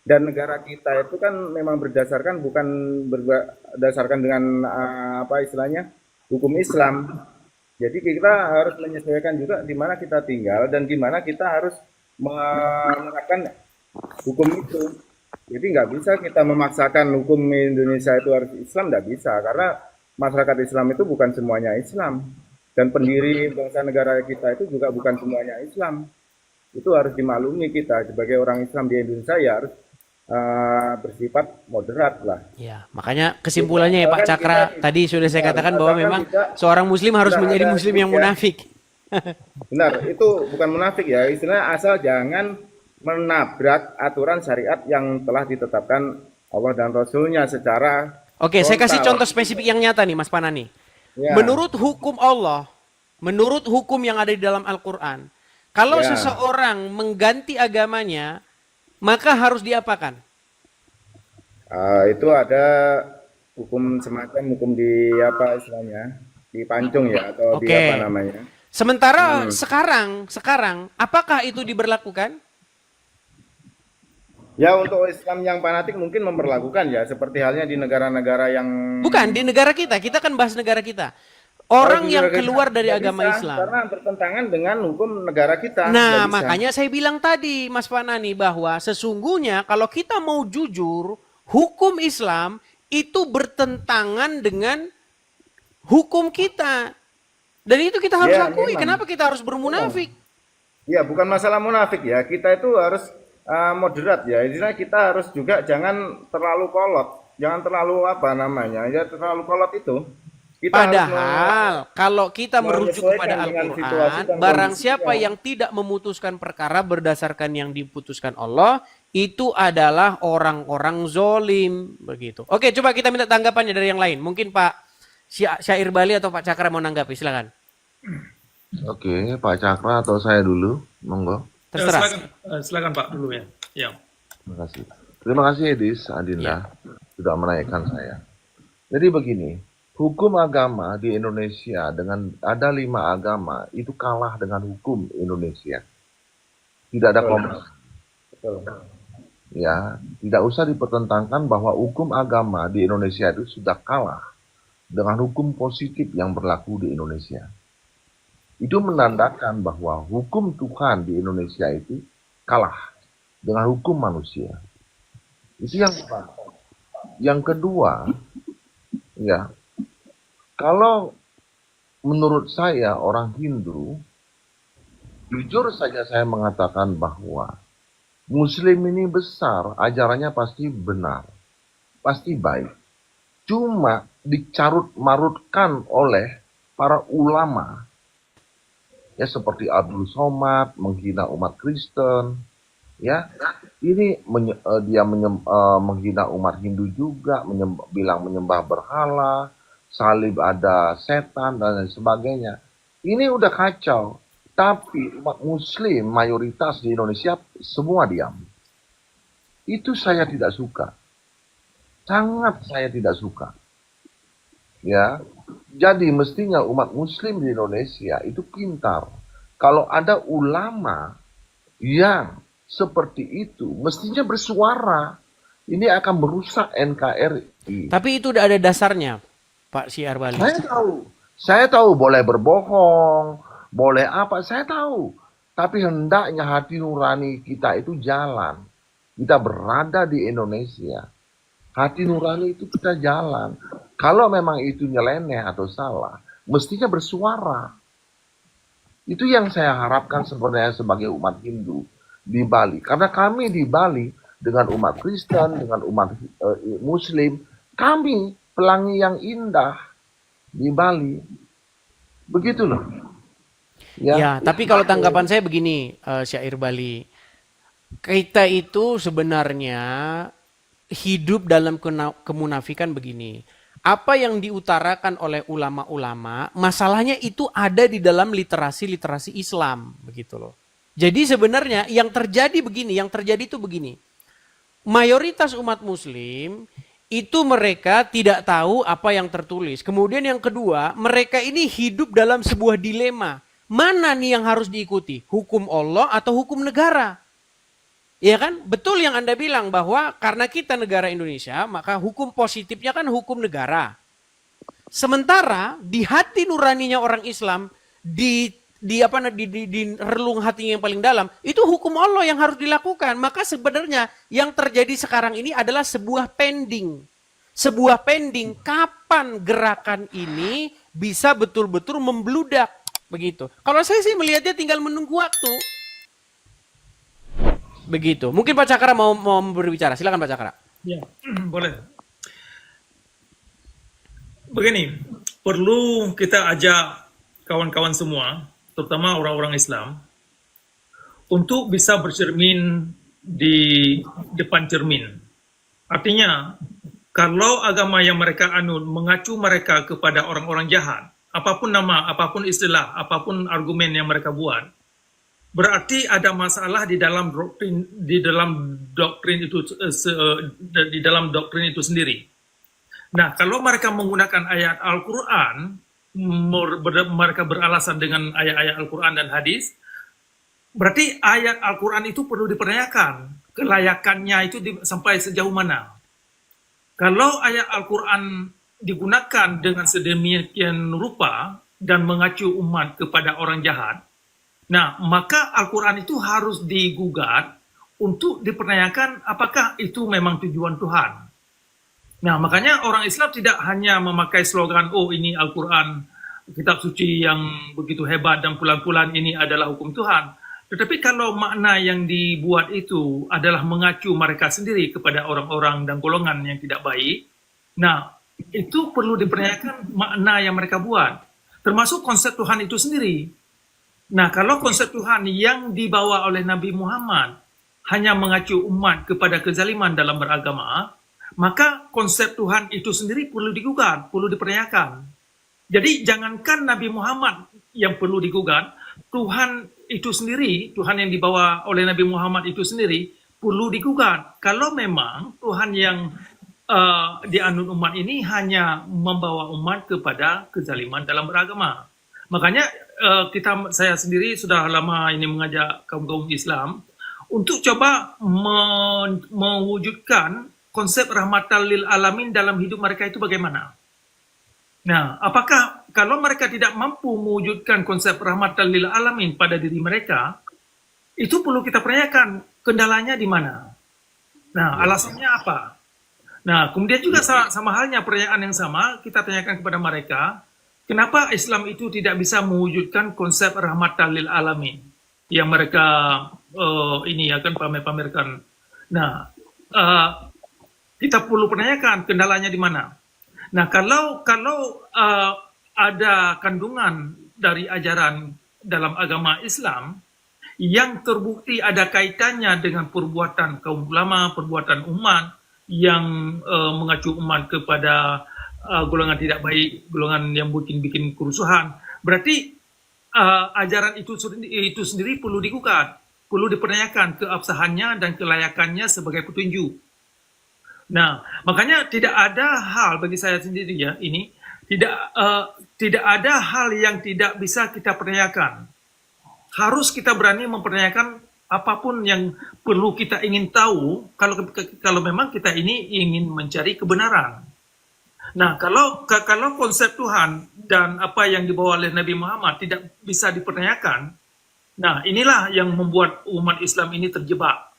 Dan negara kita itu kan memang bukan berdasarkan dengan apa istilahnya hukum Islam. Jadi kita harus menyesuaikan juga di mana kita tinggal dan di mana kita harus menerapkan hukum itu. Jadi nggak bisa kita memaksakan hukum Indonesia itu harus Islam, nggak bisa karena masyarakat Islam itu bukan semuanya Islam dan pendiri bangsa negara kita itu juga bukan semuanya Islam. Itu harus dimaklumi kita sebagai orang Islam di Indonesia ya harus bersifat moderat lah. Ya, makanya kesimpulannya ya Pak Kan Cakra, kita- tadi sudah saya katakan bahwa katakan memang tidak- seorang muslim harus tidak menjadi ada muslim yang ya. munafik. Benar, itu bukan munafik ya. Istilahnya asal jangan menabrak aturan syariat yang telah ditetapkan Allah dan Rasulnya secara Oke, saya kasih frontal. contoh spesifik yang nyata nih Mas Panani. Ya. Menurut hukum Allah, menurut hukum yang ada di dalam Al-Quran, kalau Ya. seseorang mengganti agamanya, maka harus diapakan? Itu ada hukum semacam hukum di apa istilahnya di pancung ya atau di Oke. apa namanya. Sementara sekarang, apakah itu diberlakukan? Ya untuk Islam yang fanatik mungkin memperlakukan ya seperti halnya di negara-negara yang Bukan, di negara kita kan bahas negara kita. Orang Kalau di yang negara kita keluar dari nggak agama bisa, Islam. karena bertentangan dengan hukum negara kita. Nah, Nggak bisa. makanya saya bilang tadi, Mas Panani, bahwa sesungguhnya kalau kita mau jujur, hukum Islam itu bertentangan dengan hukum kita. Dan itu kita harus Ya, akui. memang. Kenapa kita harus bermunafik? Ya, bukan masalah munafik ya. Kita itu harus moderat ya. Intinya kita harus juga jangan terlalu kolot. Jangan terlalu apa namanya? Ya terlalu kolot itu. Kita harus Padahal kalau kita merujuk menyesuaikan kepada dengan situasi Al-Quran, dan barang kondisinya. siapa yang tidak memutuskan perkara berdasarkan yang diputuskan Allah, itu adalah orang-orang zolim. Begitu. Oke, coba kita minta tanggapannya dari yang lain. Mungkin Pak Syair Bali atau Pak Cakra mau nanggapi, silakan. Oke, Pak Cakra atau saya dulu, monggo. Terserah. Silakan Pak dulu ya. Ya. Terima kasih. Terima kasih Edis, Adinda, sudah menaikkan saya. Jadi begini, hukum agama di Indonesia dengan ada 5 agama itu kalah dengan hukum Indonesia. Tidak ada kompromi. Betul. Ya, tidak usah dipertentangkan bahwa hukum agama di Indonesia itu sudah kalah dengan hukum positif yang berlaku di Indonesia. Itu menandakan bahwa hukum Tuhan di Indonesia itu kalah dengan hukum manusia. Itu yang pertama. Yang kedua, ya, kalau menurut saya orang Hindu, jujur saja saya mengatakan bahwa Muslim ini besar, ajarannya pasti benar, pasti baik. Cuma dicarut-marutkan oleh para ulama, ya seperti Abdul Somad menghina umat Kristen, ya ini menghina umat Hindu juga, bilang menyembah berhala, salib ada setan dan lain sebagainya. Ini udah kacau. Tapi umat Muslim mayoritas di Indonesia semua diam. Itu saya tidak suka. Sangat saya tidak suka. Ya, jadi mestinya umat Muslim di Indonesia itu pintar. Kalau ada ulama yang seperti itu, mestinya bersuara. Ini akan merusak NKRI. Tapi itu udah ada dasarnya, Pak Syair Bali. Saya tahu boleh berbohong, boleh apa, saya tahu. Tapi hendaknya hati nurani kita itu jalan. Kita berada di Indonesia. Hati nurani itu kita jalan. Kalau memang itu nyeleneh atau salah, mestinya bersuara. Itu yang saya harapkan sebenarnya sebagai umat Hindu. di Bali. Karena kami di Bali dengan umat Kristen, dengan umat Muslim, kami pelangi yang indah di Bali. Begitu loh. Ya, tapi kalau tanggapan saya begini, Syair Bali. Kita itu sebenarnya hidup dalam kemunafikan begini. Apa yang diutarakan oleh ulama-ulama, masalahnya itu ada di dalam literasi-literasi Islam, begitu loh. Jadi sebenarnya yang terjadi begini, yang terjadi itu begini. Mayoritas umat muslim itu mereka tidak tahu apa yang tertulis. Kemudian yang kedua, mereka ini hidup dalam sebuah dilema. Mana nih yang harus diikuti? Hukum Allah atau hukum negara? Ya kan? Betul yang Anda bilang bahwa karena kita negara Indonesia, maka hukum positifnya kan hukum negara. Sementara di hati nuraninya orang Islam, di relung hatinya yang paling dalam, itu hukum Allah yang harus dilakukan. Maka sebenarnya yang terjadi sekarang ini adalah sebuah pending. Sebuah pending kapan gerakan ini bisa betul-betul membludak. Begitu. Kalau saya sih melihatnya tinggal menunggu waktu. Begitu. Mungkin Pak Cakra mau berbicara. Silakan Pak Cakra. Ya, boleh. Begini, perlu kita ajak kawan-kawan semua, terutama orang-orang Islam, untuk bisa bercermin di depan cermin. Artinya, kalau agama yang mereka anut mengacu mereka kepada orang-orang jahat, apapun nama, apapun istilah, apapun argumen yang mereka buat, berarti ada masalah di dalam doktrin itu sendiri. Nah, kalau mereka menggunakan ayat Al-Quran, mereka beralasan dengan ayat-ayat Al-Quran dan hadis, berarti ayat Al-Quran itu perlu dipertanyakan kelayakannya itu sampai sejauh mana. Kalau ayat Al-Quran digunakan dengan sedemikian rupa dan mengacu umat kepada orang jahat, nah, maka Al-Quran itu harus digugat untuk dipertanyakan apakah itu memang tujuan Tuhan. Nah, makanya orang Islam tidak hanya memakai slogan, oh ini Al-Quran, kitab suci yang begitu hebat dan pulan-pulan ini adalah hukum Tuhan. Tetapi kalau makna yang dibuat itu adalah mengacu mereka sendiri kepada orang-orang dan golongan yang tidak baik, nah, itu perlu dipertanyakan makna yang mereka buat. Termasuk konsep Tuhan itu sendiri. Nah, kalau konsep Tuhan yang dibawa oleh Nabi Muhammad hanya mengacu umat kepada kezaliman dalam beragama, maka konsep Tuhan itu sendiri perlu digugat, perlu dipertanyakan. Jadi jangankan Nabi Muhammad yang perlu digugat, Tuhan itu sendiri, Tuhan yang dibawa oleh Nabi Muhammad itu sendiri perlu digugat. Kalau memang Tuhan yang dianut umat ini hanya membawa umat kepada kezaliman dalam beragama. Makanya saya sendiri sudah lama ini mengajak kaum Islam untuk coba mewujudkan konsep rahmatan lil alamin dalam hidup mereka itu bagaimana. Nah, apakah kalau mereka tidak mampu mewujudkan konsep rahmatan lil alamin pada diri mereka, itu perlu kita pertanyakan kendalanya di mana. Nah, alasannya apa? Nah, kemudian juga sama halnya pertanyaan yang sama kita tanyakan kepada mereka. Kenapa Islam itu tidak bisa mewujudkan konsep rahmatan lil alamin yang mereka ini akan pamer-pamerkan. Nah, kita perlu pertanyakan kendalanya di mana. Nah, kalau ada kandungan dari ajaran dalam agama Islam yang terbukti ada kaitannya dengan perbuatan kaum ulama, perbuatan umat yang mengacu umat kepada golongan tidak baik, golongan yang bikin kerusuhan, berarti ajaran itu sendiri perlu digugat, perlu dipertanyakan keabsahannya dan kelayakannya sebagai petunjuk. Nah, makanya tidak ada hal bagi saya sendiri ya ini tidak ada hal yang tidak bisa kita pertanyakan. Harus kita berani mempertanyakan apapun yang perlu kita ingin tahu kalau memang kita ini ingin mencari kebenaran. Nah, kalau konsep Tuhan dan apa yang dibawa oleh Nabi Muhammad tidak bisa dipertanyakan, nah inilah yang membuat umat Islam ini terjebak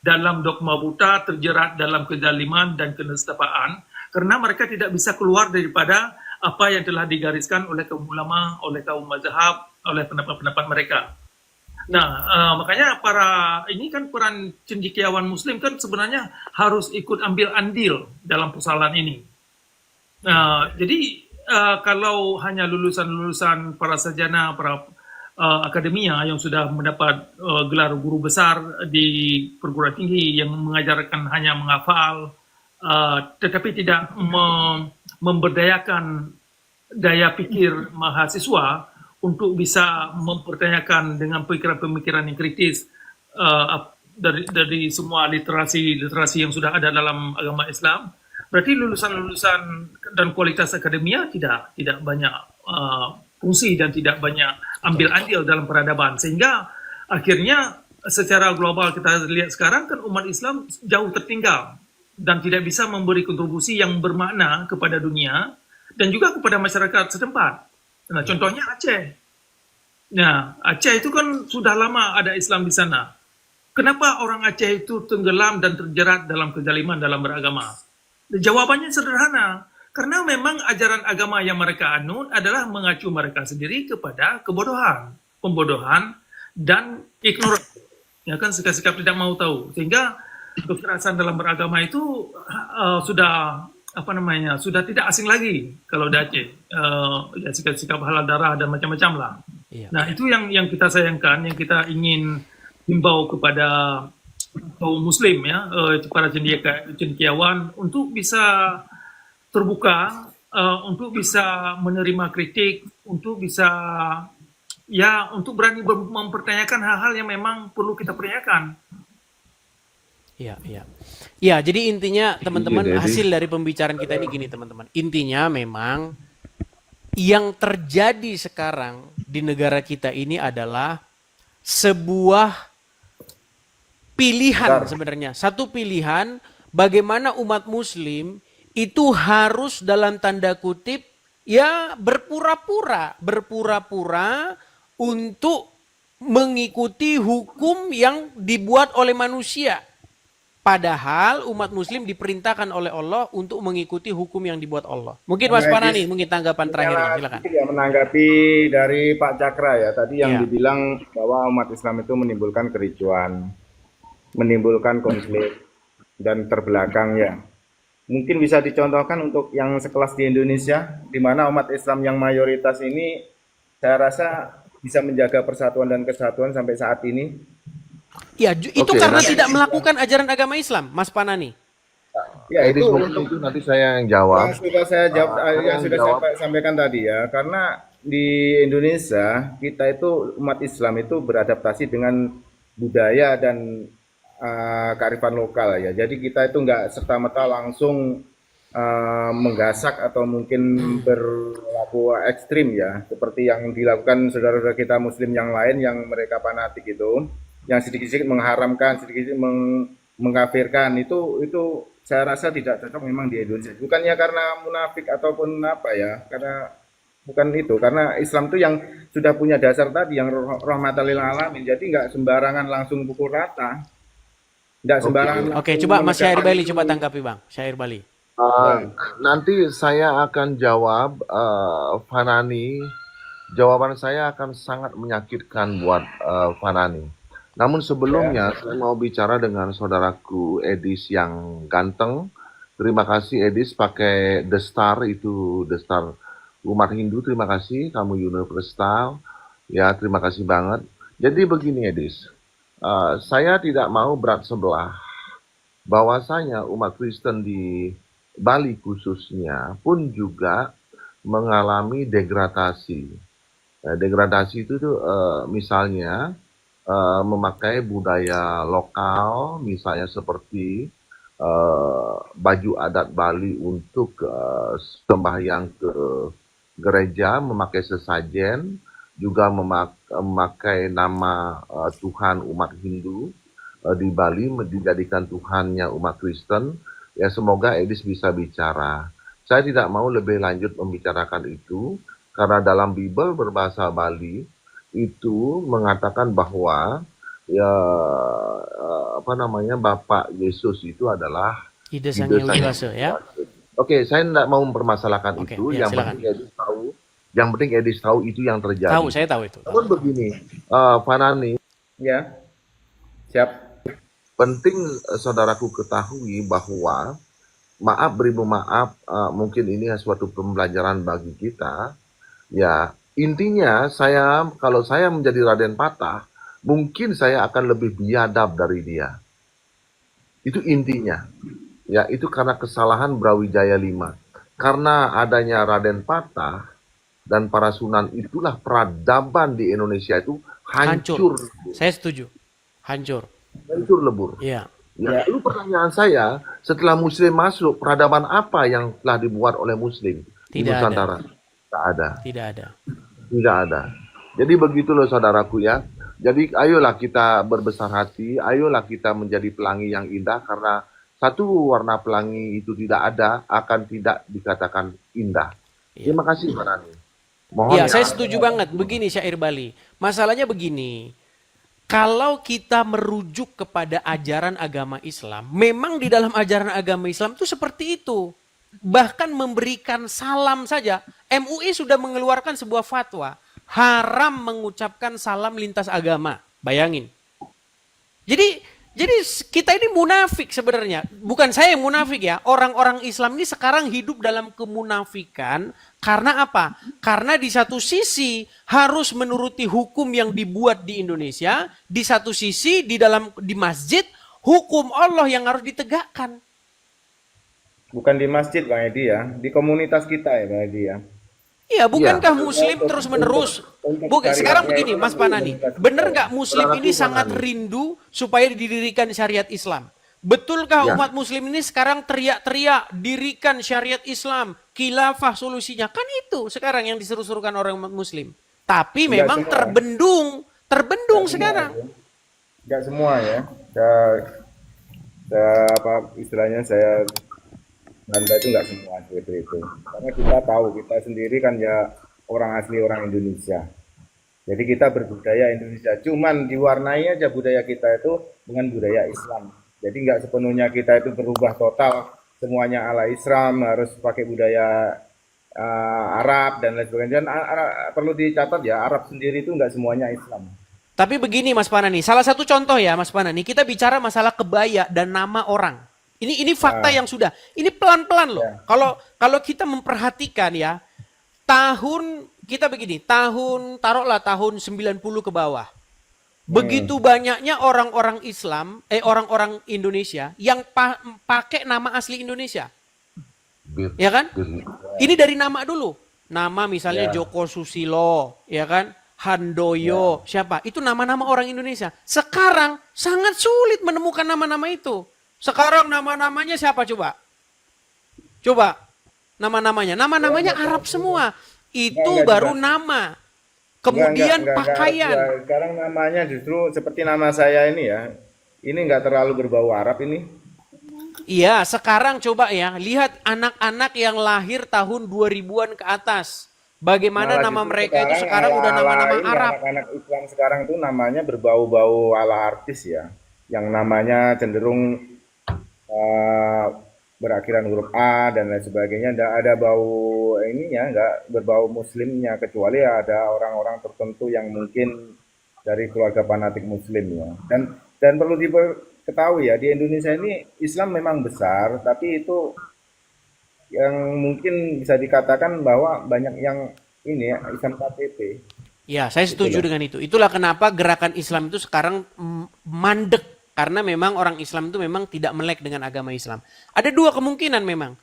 dalam dogma buta, terjerat dalam kezaliman dan kenistapaan, karena mereka tidak bisa keluar daripada apa yang telah digariskan oleh kaum ulama, oleh kaum mazhab, oleh pendapat-pendapat mereka. Nah, makanya ini kan peran cendekiawan Muslim kan sebenarnya harus ikut ambil andil dalam persoalan ini. Jadi kalau hanya lulusan-lulusan para sarjana, para akademia yang sudah mendapat gelar guru besar di perguruan tinggi yang mengajarkan hanya menghafal, tetapi tidak memberdayakan daya pikir mahasiswa untuk bisa mempertanyakan dengan pemikiran-pemikiran yang kritis dari semua literasi yang sudah ada dalam agama Islam. Berarti lulusan-lulusan dan kualitas akademia tidak banyak fungsi dan tidak banyak ambil andil dalam peradaban, sehingga akhirnya secara global kita lihat sekarang kan umat Islam jauh tertinggal dan tidak bisa memberi kontribusi yang bermakna kepada dunia dan juga kepada masyarakat setempat. Nah, contohnya Aceh. Nah, Aceh itu kan sudah lama ada Islam di sana. Kenapa orang Aceh itu tenggelam dan terjerat dalam kezaliman dalam beragama? Jawabannya sederhana, karena memang ajaran agama yang mereka anut adalah mengacu mereka sendiri kepada kebodohan, pembodohan, dan ignorasi. Ya kan, sikap-sikap tidak mau tahu. Sehingga kekerasan dalam beragama itu sudah tidak asing lagi kalau di Aceh. Ya, sikap-sikap halal darah dan macam-macam lah. Iya. Nah, itu yang kita sayangkan, yang kita ingin himbau kepada kaum muslim ya, para cendekiawan untuk bisa terbuka, untuk bisa menerima kritik, untuk bisa untuk berani mempertanyakan hal-hal yang memang perlu kita pertanyakan. Iya, iya. Ya, jadi intinya teman-teman Jadi- hasil dari pembicaraan kita ini gini teman-teman. Intinya memang yang terjadi sekarang di negara kita ini adalah sebuah pilihan sebenarnya. Satu pilihan bagaimana umat muslim itu harus dalam tanda kutip ya berpura-pura untuk mengikuti hukum yang dibuat oleh manusia. Padahal umat muslim diperintahkan oleh Allah untuk mengikuti hukum yang dibuat Allah. Mungkin Mas Panani, mungkin tanggapan terakhirnya, silakan. Ya, menanggapi dari Pak Cakra ya, tadi yang Ya. dibilang bahwa umat Islam itu menimbulkan kericuan, menimbulkan konflik, dan terbelakang ya. Mungkin bisa dicontohkan untuk yang sekelas di Indonesia, di mana umat Islam yang mayoritas ini, saya rasa bisa menjaga persatuan dan kesatuan sampai saat ini. Ya, itu Oke, karena nanti- tidak melakukan ajaran agama Islam, Mas Panani. Ya, Edis, itu mungkin itu nanti saya yang jawab. yang sudah saya jawab, yang yang sudah jawab. saya sampaikan tadi ya, karena di Indonesia kita itu umat Islam itu beradaptasi dengan budaya dan kearifan lokal ya. Jadi kita itu nggak serta-merta langsung menggasak atau mungkin berlaku ekstrim ya, seperti yang dilakukan saudara-saudara kita Muslim yang lain yang mereka fanatik itu, yang sedikit-sedikit mengharamkan, sedikit-sedikit mengkafirkan itu saya rasa tidak cocok memang di Indonesia. Bukannya karena munafik ataupun apa ya, karena bukan itu, karena Islam itu yang sudah punya dasar tadi yang rahmatan lil alamin. Jadi nggak sembarangan langsung pukul rata. Nggak sembarangan. Oke, langsung coba Mas Syair menegakkan Bali itu. coba tanggapi Bang. Syair Bali. Nanti saya akan jawab, Fanani. Jawaban saya akan sangat menyakitkan buat Fanani. Namun sebelumnya saya mau bicara dengan saudaraku Edis yang ganteng. Terima kasih Edis pakai The Star, itu The Star umat Hindu. Terima kasih kamu universal. Ya, terima kasih banget. Jadi begini Edis, saya tidak mau berat sebelah. Bahwasanya umat Kristen di Bali khususnya pun juga mengalami degradasi. Degradasi itu tuh misalnya memakai budaya lokal, misalnya seperti baju adat Bali untuk sembahyang ke gereja, memakai sesajen, juga memakai nama Tuhan umat Hindu di Bali dijadikan Tuhannya umat Kristen. Ya, semoga Edis bisa bicara. Saya tidak mau lebih lanjut membicarakan itu karena dalam Bible berbahasa Bali itu mengatakan bahwa ya Bapak Yesus itu adalah Ide Sang Ide Hyang Sang Wibasa ya. Oke, saya tidak mau mempermasalahkan Oke, itu. ya, Yang silakan. penting Edis tahu. Yang penting Edis tahu itu yang terjadi. Tahu, saya tahu itu. Namun begini, Fanani, Ya, siap. Penting saudaraku ketahui bahwa maaf beribu maaf, mungkin ini suatu pembelajaran bagi kita. Ya, intinya kalau saya menjadi Raden Patah, mungkin saya akan lebih biadab dari dia. Itu intinya. Ya, itu karena kesalahan Brawijaya V. Karena adanya Raden Patah dan para sunan, itulah peradaban di Indonesia itu Hancur. hancur, Saya setuju. Hancur. hancur lebur. Iya. Ya, lalu pertanyaan saya, setelah Muslim masuk, peradaban apa yang telah dibuat oleh Muslim di Tidak ada. Nusantara? Tidak ada. Tidak ada. Tidak ada. Jadi begitu loh saudaraku ya. Jadi ayolah kita berbesar hati, ayolah kita menjadi pelangi yang indah, karena satu warna pelangi itu tidak ada, akan tidak dikatakan indah. Iya. Terima kasih Pak Nani. Mohon Iya, ya. saya setuju banget. Begini Syair Bali. Masalahnya begini. Kalau kita merujuk kepada ajaran agama Islam, memang di dalam ajaran agama Islam itu seperti itu. Bahkan memberikan salam saja. MUI sudah mengeluarkan sebuah fatwa. Haram mengucapkan salam lintas agama. Bayangin. Jadi kita ini munafik sebenarnya. Bukan saya yang munafik ya. Orang-orang Islam ini sekarang hidup dalam kemunafikan. Karena apa? Karena di satu sisi harus menuruti hukum yang dibuat di Indonesia. Di satu sisi di masjid hukum Allah yang harus ditegakkan. Bukan di masjid Bang Edi ya, di komunitas kita ya Bang Edi ya. Iya, bukankah Muslim terus menerus? Bukan. Sekarang begini, Mas Panani, benar nggak Muslim ini sangat rindu supaya didirikan syariat Islam? Betulkah Ya. umat Muslim ini sekarang teriak-teriak dirikan syariat Islam, khilafah solusinya? Kan itu sekarang yang diseru-serukan orang umat Muslim. Tapi Enggak memang semua. terbendung sekarang. Enggak semua ya. Apa istilahnya saya bantah itu enggak semua seperti itu. Karena kita tahu kita sendiri kan ya orang asli orang Indonesia. Jadi kita berbudaya Indonesia. Cuman diwarnai aja budaya kita itu dengan budaya Islam. Jadi nggak sepenuhnya kita itu berubah total semuanya ala Islam, harus pakai budaya Arab dan lain sebagainya. Dan perlu dicatat ya, Arab sendiri itu nggak semuanya Islam. Tapi begini Mas Panani, salah satu contoh ya Mas Panani, kita bicara masalah kebaya dan nama orang. Ini fakta yang sudah. Ini pelan-pelan loh. Ya. Kalau kita memperhatikan ya, kita begini, taruhlah tahun 90 ke bawah. Begitu banyaknya orang-orang Islam, orang-orang Indonesia yang pakai nama asli Indonesia. Ya kan? Ini dari nama dulu. Nama misalnya Ya. Joko Susilo, ya kan? Handoyo, siapa? Itu nama-nama orang Indonesia. Sekarang sangat sulit menemukan nama-nama itu. Sekarang nama-namanya siapa coba? Coba nama-namanya. Nama-namanya Arab semua. Itu Enggak baru juga. nama. Kemudian Enggak, pakaian. ya. Sekarang namanya justru seperti nama saya ini ya. Ini nggak terlalu berbau Arab ini. Iya, sekarang coba ya, lihat anak-anak yang lahir tahun 2000-an ke atas. Bagaimana Malah nama justru mereka itu sekarang udah ala-ala nama-nama ini, Arab. anak-anak Islam sekarang tuh namanya berbau-bau ala artis ya. Yang namanya cenderung berakhiran huruf A dan lain sebagainya. Nggak ada bau ininya, nggak berbau muslimnya, kecuali ada orang-orang tertentu yang mungkin dari keluarga fanatik muslim ya. Dan perlu diketahui ya, di Indonesia ini Islam memang besar, tapi itu yang mungkin bisa dikatakan bahwa banyak yang ini ya, Islam KTP. Ya, saya setuju dengan itu. Itulah kenapa gerakan Islam itu sekarang mandek. Karena memang orang Islam itu memang tidak melek dengan agama Islam. Ada dua kemungkinan memang.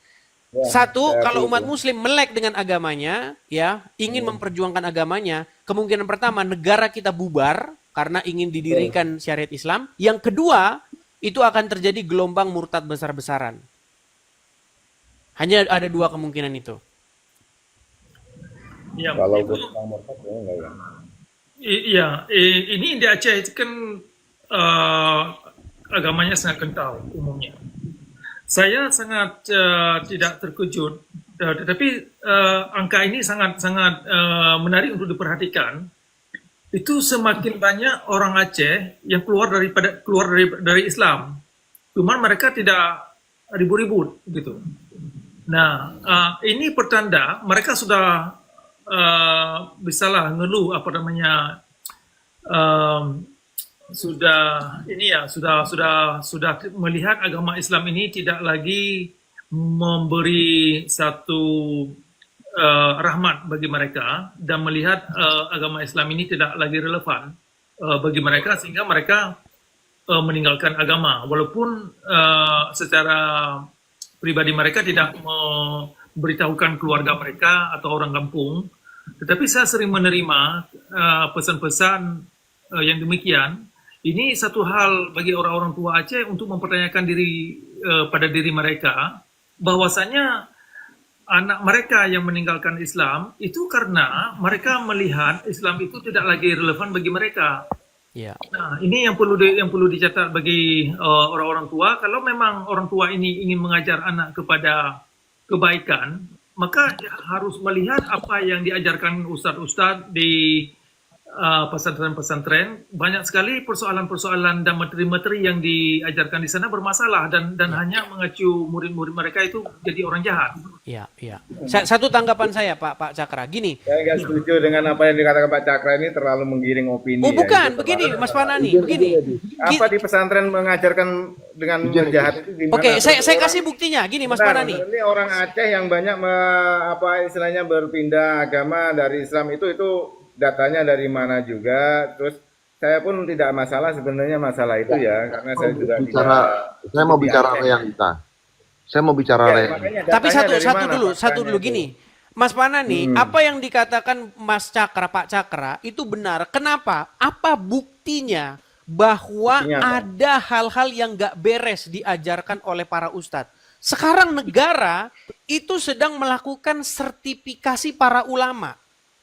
Ya, Satu, saya kalau umat setuju. Muslim melek dengan agamanya, ya ingin memperjuangkan agamanya, kemungkinan pertama negara kita bubar karena ingin didirikan syariat Islam. Yang kedua, itu akan terjadi gelombang murtad besar-besaran. Hanya ada dua kemungkinan itu. Ya, Kalau itu, gue murtad ya enggak ya. iya, ini di Aceh itu kan agamanya sangat kental umumnya. Saya sangat tidak terkejut, tetapi angka ini sangat menarik untuk diperhatikan. Itu semakin banyak orang Aceh yang keluar dari Islam. Cuman mereka tidak ribut-ribut gitu. Nah, ini pertanda mereka sudah bisalah ngeluh sudah melihat agama Islam ini tidak lagi memberi satu rahmat bagi mereka, dan melihat agama Islam ini tidak lagi relevan bagi mereka, sehingga mereka meninggalkan agama, walaupun secara pribadi mereka tidak memberitahukan keluarga mereka atau orang kampung. Tetapi saya sering menerima pesan-pesan yang demikian. Ini satu hal bagi orang-orang tua Aceh untuk mempertanyakan diri pada diri mereka, bahwasanya anak mereka yang meninggalkan Islam itu karena mereka melihat Islam itu tidak lagi relevan bagi mereka. Ya. Nah, ini yang perlu dicatat bagi orang-orang tua. Kalau memang orang tua ini ingin mengajar anak kepada kebaikan, maka harus melihat apa yang diajarkan ustadz-ustadz di pesantren-pesantren. Banyak sekali persoalan-persoalan dan materi-materi yang diajarkan di sana bermasalah, dan hanya mengacu murid-murid mereka itu jadi orang jahat. Iya, iya. Satu tanggapan saya, Pak Cakra. Gini. Saya nggak setuju dengan apa yang dikatakan Pak Cakra, ini terlalu menggiring opini. Oh, bukan, Itu begini, terlalu- Mas Panani, begini. Apa di pesantren mengajarkan dengan jahat itu gimana? Oke, saya Orang- kasih buktinya. Gini, Mas Bentar, Panani. Ini orang Aceh yang banyak apa istilahnya berpindah agama dari Islam itu datanya dari mana juga. Terus saya pun tidak masalah sebenarnya masalah itu ya, karena saya juga Saya mau di bicara Aceh. realita. Saya mau bicara Ya, realita. makanya Tapi datanya dari mana satu faktanya dulu itu? gini. Mas Panani, apa yang dikatakan Mas Cakra, Pak Cakra itu benar. Kenapa? Apa buktinya bahwa Buktinya apa? ada hal-hal yang nggak beres diajarkan oleh para ustadz? Sekarang negara itu sedang melakukan sertifikasi para ulama.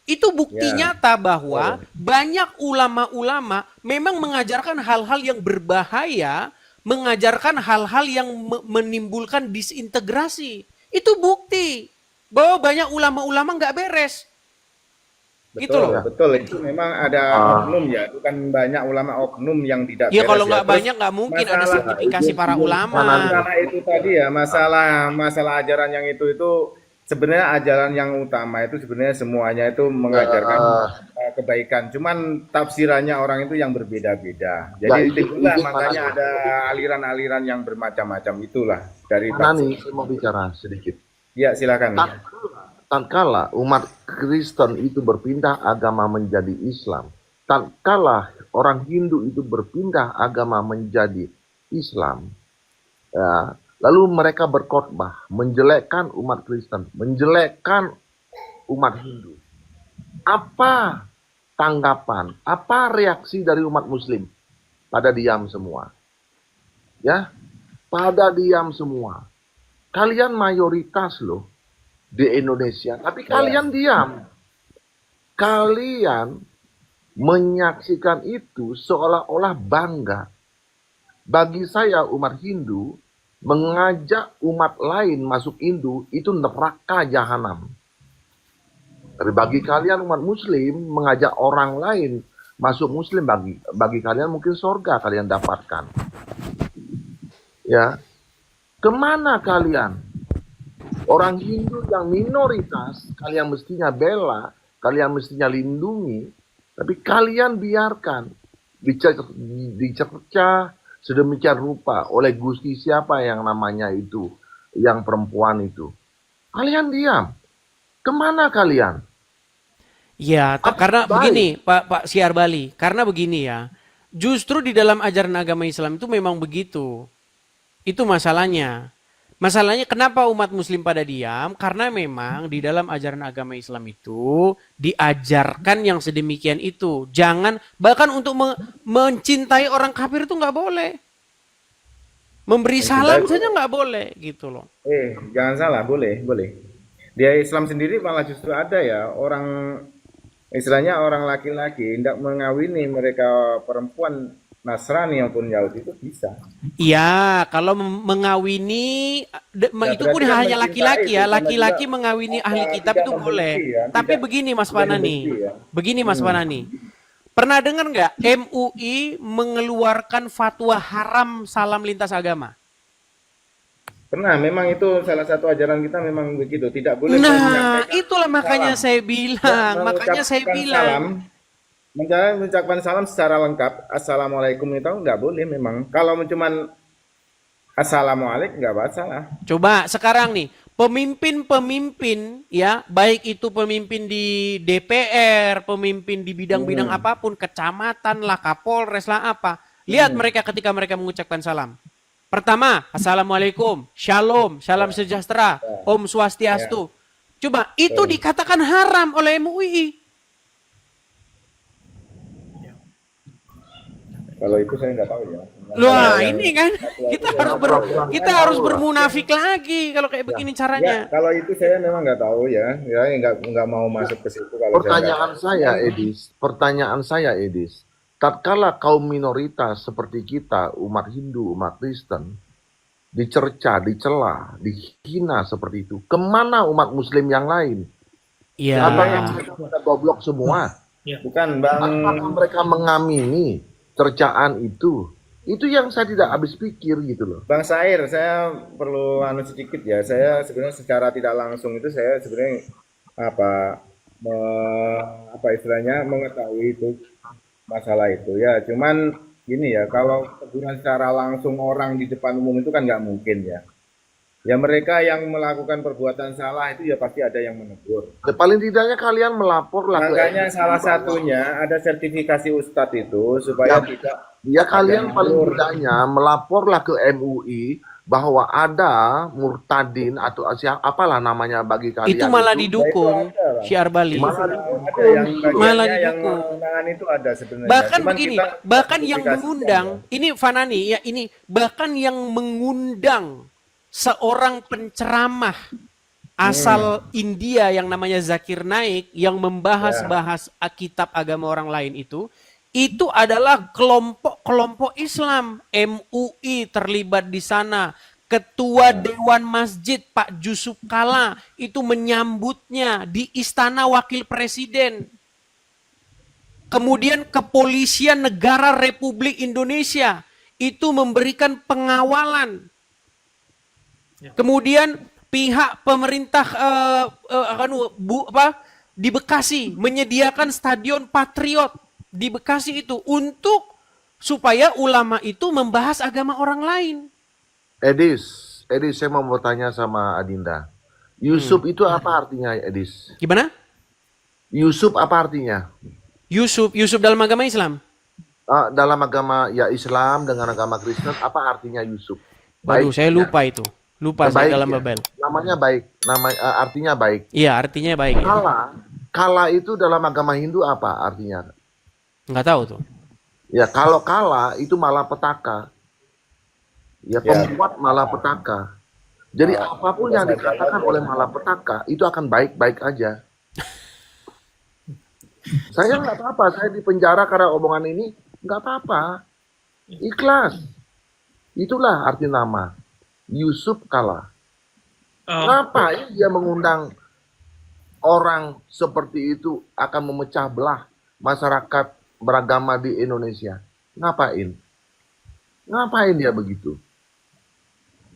Itu bukti Ya. nyata bahwa banyak ulama-ulama memang mengajarkan hal-hal yang berbahaya, mengajarkan hal-hal yang menimbulkan disintegrasi. Itu bukti bahwa banyak ulama-ulama nggak beres. Gitu Betul, loh. betul. Itu memang ada oknum ya, bukan banyak ulama oknum yang tidak Ya beres kalau ya. nggak Terus banyak nggak mungkin ada masalah- sertifikasi para ulama. masalah itu tadi ya, masalah ajaran yang itu sebenarnya ajaran yang utama itu sebenarnya semuanya itu mengajarkan kebaikan. Cuman tafsirannya orang itu yang berbeda-beda. Jadi Ya, itulah itu makanya makanya. ada aliran-aliran yang bermacam-macam itulah dari Nani, saya mau bicara sedikit. Ya, silakan. Tatkala umat Kristen itu berpindah agama menjadi Islam, tatkala orang Hindu itu berpindah agama menjadi Islam, ya, lalu mereka berkhotbah menjelekkan umat Kristen, menjelekkan umat Hindu. Apa tanggapan, apa reaksi dari umat Muslim? Pada diam semua. Ya, pada diam semua. Kalian mayoritas loh di Indonesia, tapi kalian diam. Kalian menyaksikan itu seolah-olah bangga. Bagi saya umat Hindu mengajak umat lain masuk Hindu itu neraka jahanam. Tapi bagi kalian umat Muslim mengajak orang lain masuk Muslim, bagi kalian mungkin surga kalian dapatkan. Ya, kemana kalian? Orang Hindu yang minoritas, kalian mestinya bela, kalian mestinya lindungi, tapi kalian biarkan dicerca sedemikian rupa oleh Gusti siapa yang namanya itu, yang perempuan itu. Kalian diam. Kemana kalian? Ya, karena baik. begini, Pak Siar Bali, karena begini ya, justru di dalam ajaran agama Islam itu memang begitu. Itu masalahnya. Masalahnya kenapa umat muslim pada diam? Karena memang di dalam ajaran agama Islam itu diajarkan yang sedemikian itu. Jangan, bahkan untuk mencintai orang kafir itu nggak boleh. Memberi salam saja nggak boleh gitu loh. Jangan salah, boleh. Di Islam sendiri malah justru ada ya orang istilahnya orang laki-laki hendak mengawini mereka perempuan Nasrani maupun Yahudi itu bisa. Iya, kalau mengawini itu pun berarti kan hanya laki-laki ya, mencintai itu, laki-laki karena mengawini juga ahli kitab tidak itu membenci boleh. ya, Tapi tidak- begini Mas tidak Panani, membenci ya. begini Mas Panani, pernah dengar nggak MUI mengeluarkan fatwa haram salam lintas agama? Pernah, memang itu salah satu ajaran kita memang begitu, tidak boleh Nah, menyampaikan itulah makanya salam. saya bilang, Dan makanya saya mengucapkan bilang. salam, mengucapkan salam secara lengkap, assalamualaikum itu nggak boleh memang. Kalau cuman assalamualaikum nggak masalah. Coba sekarang nih, pemimpin-pemimpin ya, baik itu pemimpin di DPR, pemimpin di bidang-bidang apapun, kecamatan lah, Kapolres lah apa. Lihat mereka ketika mereka mengucapkan salam. Pertama, assalamualaikum, shalom, salam sejahtera, om swastiastu. Coba itu dikatakan haram oleh MUI. Kalau itu saya nggak tahu ya. Wah, Yang- ini kan kita harus bermunafik lagi kalau kayak begini Ya, caranya. kalau itu saya memang nggak tahu ya. Ya nggak mau masuk ke situ kalau Pertanyaan saya, Edis, tatkala kaum minoritas seperti kita, umat Hindu, umat Kristen, dicerca, dicela, dihina seperti itu, kemana umat Muslim yang lain? Iya. Apakah mereka goblok semua? bukan Bang. Apakah mereka mengamini cercaan itu? Itu yang saya tidak habis pikir gitu loh. Bang Sair, saya perlu sedikit ya. Saya sebenarnya secara tidak langsung itu saya sebenarnya apa istilahnya mengetahui itu masalah itu ya. Cuman gini ya, kalau teguran secara langsung orang di depan umum itu kan nggak mungkin ya. Ya mereka yang melakukan perbuatan salah itu ya pasti ada yang menegur. Paling tidaknya kalian melapor lah ke Makanya salah satunya ada sertifikasi ustadz itu supaya tidak ya kalian ada paling ngawur. tidaknya melaporlah ke MUI bahwa ada murtadin atau apalah namanya bagi kalian Itu malah itu. didukung Itu ada, Bang. Syiar Bali. Malah Ada yang Malah bagiannya yang didukung. menangan itu ada sebenarnya. Bahkan Cuman begini, kita bahkan yang sertifikasikan mengundang, ya. ini Fanani ya ini, bahkan yang mengundang seorang penceramah asal India yang namanya Zakir Naik yang membahas-bahas kitab agama orang lain itu adalah kelompok-kelompok Islam. MUI terlibat di sana. Ketua Dewan Masjid Pak Jusuf Kalla itu menyambutnya di Istana Wakil Presiden. Kemudian Kepolisian Negara Republik Indonesia itu memberikan pengawalan. Kemudian pihak pemerintah di Bekasi menyediakan stadion Patriot di Bekasi itu untuk supaya ulama itu membahas agama orang lain. Edis, saya mau bertanya sama Adinda. Yusuf itu apa artinya, Edis? Gimana? Yusuf apa artinya? Yusuf dalam agama Islam. Dalam agama ya Islam dengan agama Kristen apa artinya Yusuf? Waduh, saya lupa itu. Lupa saya Baik dalam ya. Babel. Namanya baik, artinya baik. Iya, artinya baik. Ya. Kala itu dalam agama Hindu apa artinya? Nggak tahu tuh. Ya kalau kala itu malapetaka. Ya pembuat malapetaka. Jadi apapun yang dikatakan oleh malapetaka itu akan baik-baik aja. Saya nggak apa-apa, saya di penjara karena omongan ini nggak apa-apa. Ikhlas. Itulah arti nama. Yusuf Kalla. Ngapain dia mengundang orang seperti itu akan memecah belah masyarakat beragama di Indonesia? Ngapain? Ngapain dia begitu?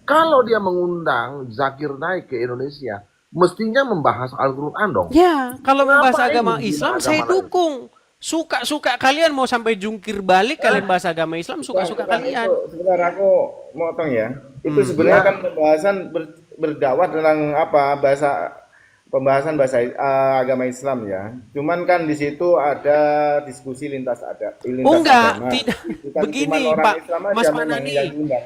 Kalau dia mengundang Zakir Naik ke Indonesia, mestinya membahas Al-Quran dong. Ya, kalau membahas Ngapain agama dia Islam agama saya lain? dukung. Suka-suka kalian mau sampai jungkir balik kalian bahas agama Islam suka-suka Bukan, kalian. itu, sebentar aku motong ya. Itu sebenarnya kan pembahasan berdakwah tentang pembahasan bahasa agama Islam ya. Cuman kan di situ ada diskusi lintas Enggak, agama. tidak. Bukan Begini, cuman orang Pak Islam aja Mas memang Manani. yang diundang.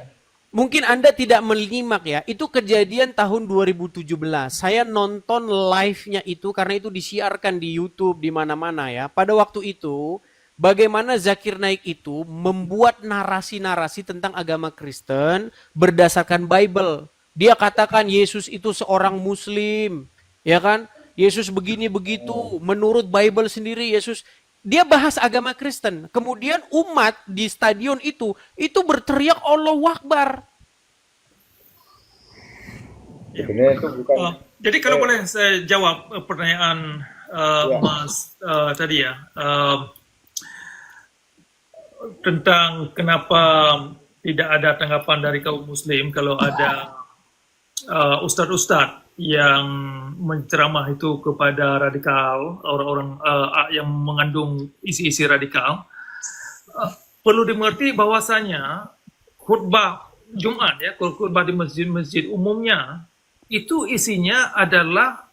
Mungkin Anda tidak menyimak ya. Itu kejadian tahun 2017. Saya nonton live-nya itu karena itu disiarkan di YouTube di mana-mana ya. Pada waktu itu bagaimana Zakir Naik itu membuat narasi-narasi tentang agama Kristen berdasarkan Bible. Dia katakan Yesus itu seorang muslim, ya kan? Yesus begini begitu, menurut Bible sendiri Yesus. Dia bahas agama Kristen. Kemudian umat di stadion itu berteriak Allahu Akbar. Sebenarnya itu bukan Jadi kalau boleh saya jawab pertanyaan Mas tadi ya, tentang kenapa tidak ada tanggapan dari kaum muslim kalau ada ustadz-ustadz yang menceramah itu kepada radikal, orang-orang yang mengandung isi-isi radikal, perlu dimengerti bahwasanya khutbah Jumat ya, khutbah di masjid-masjid umumnya itu isinya adalah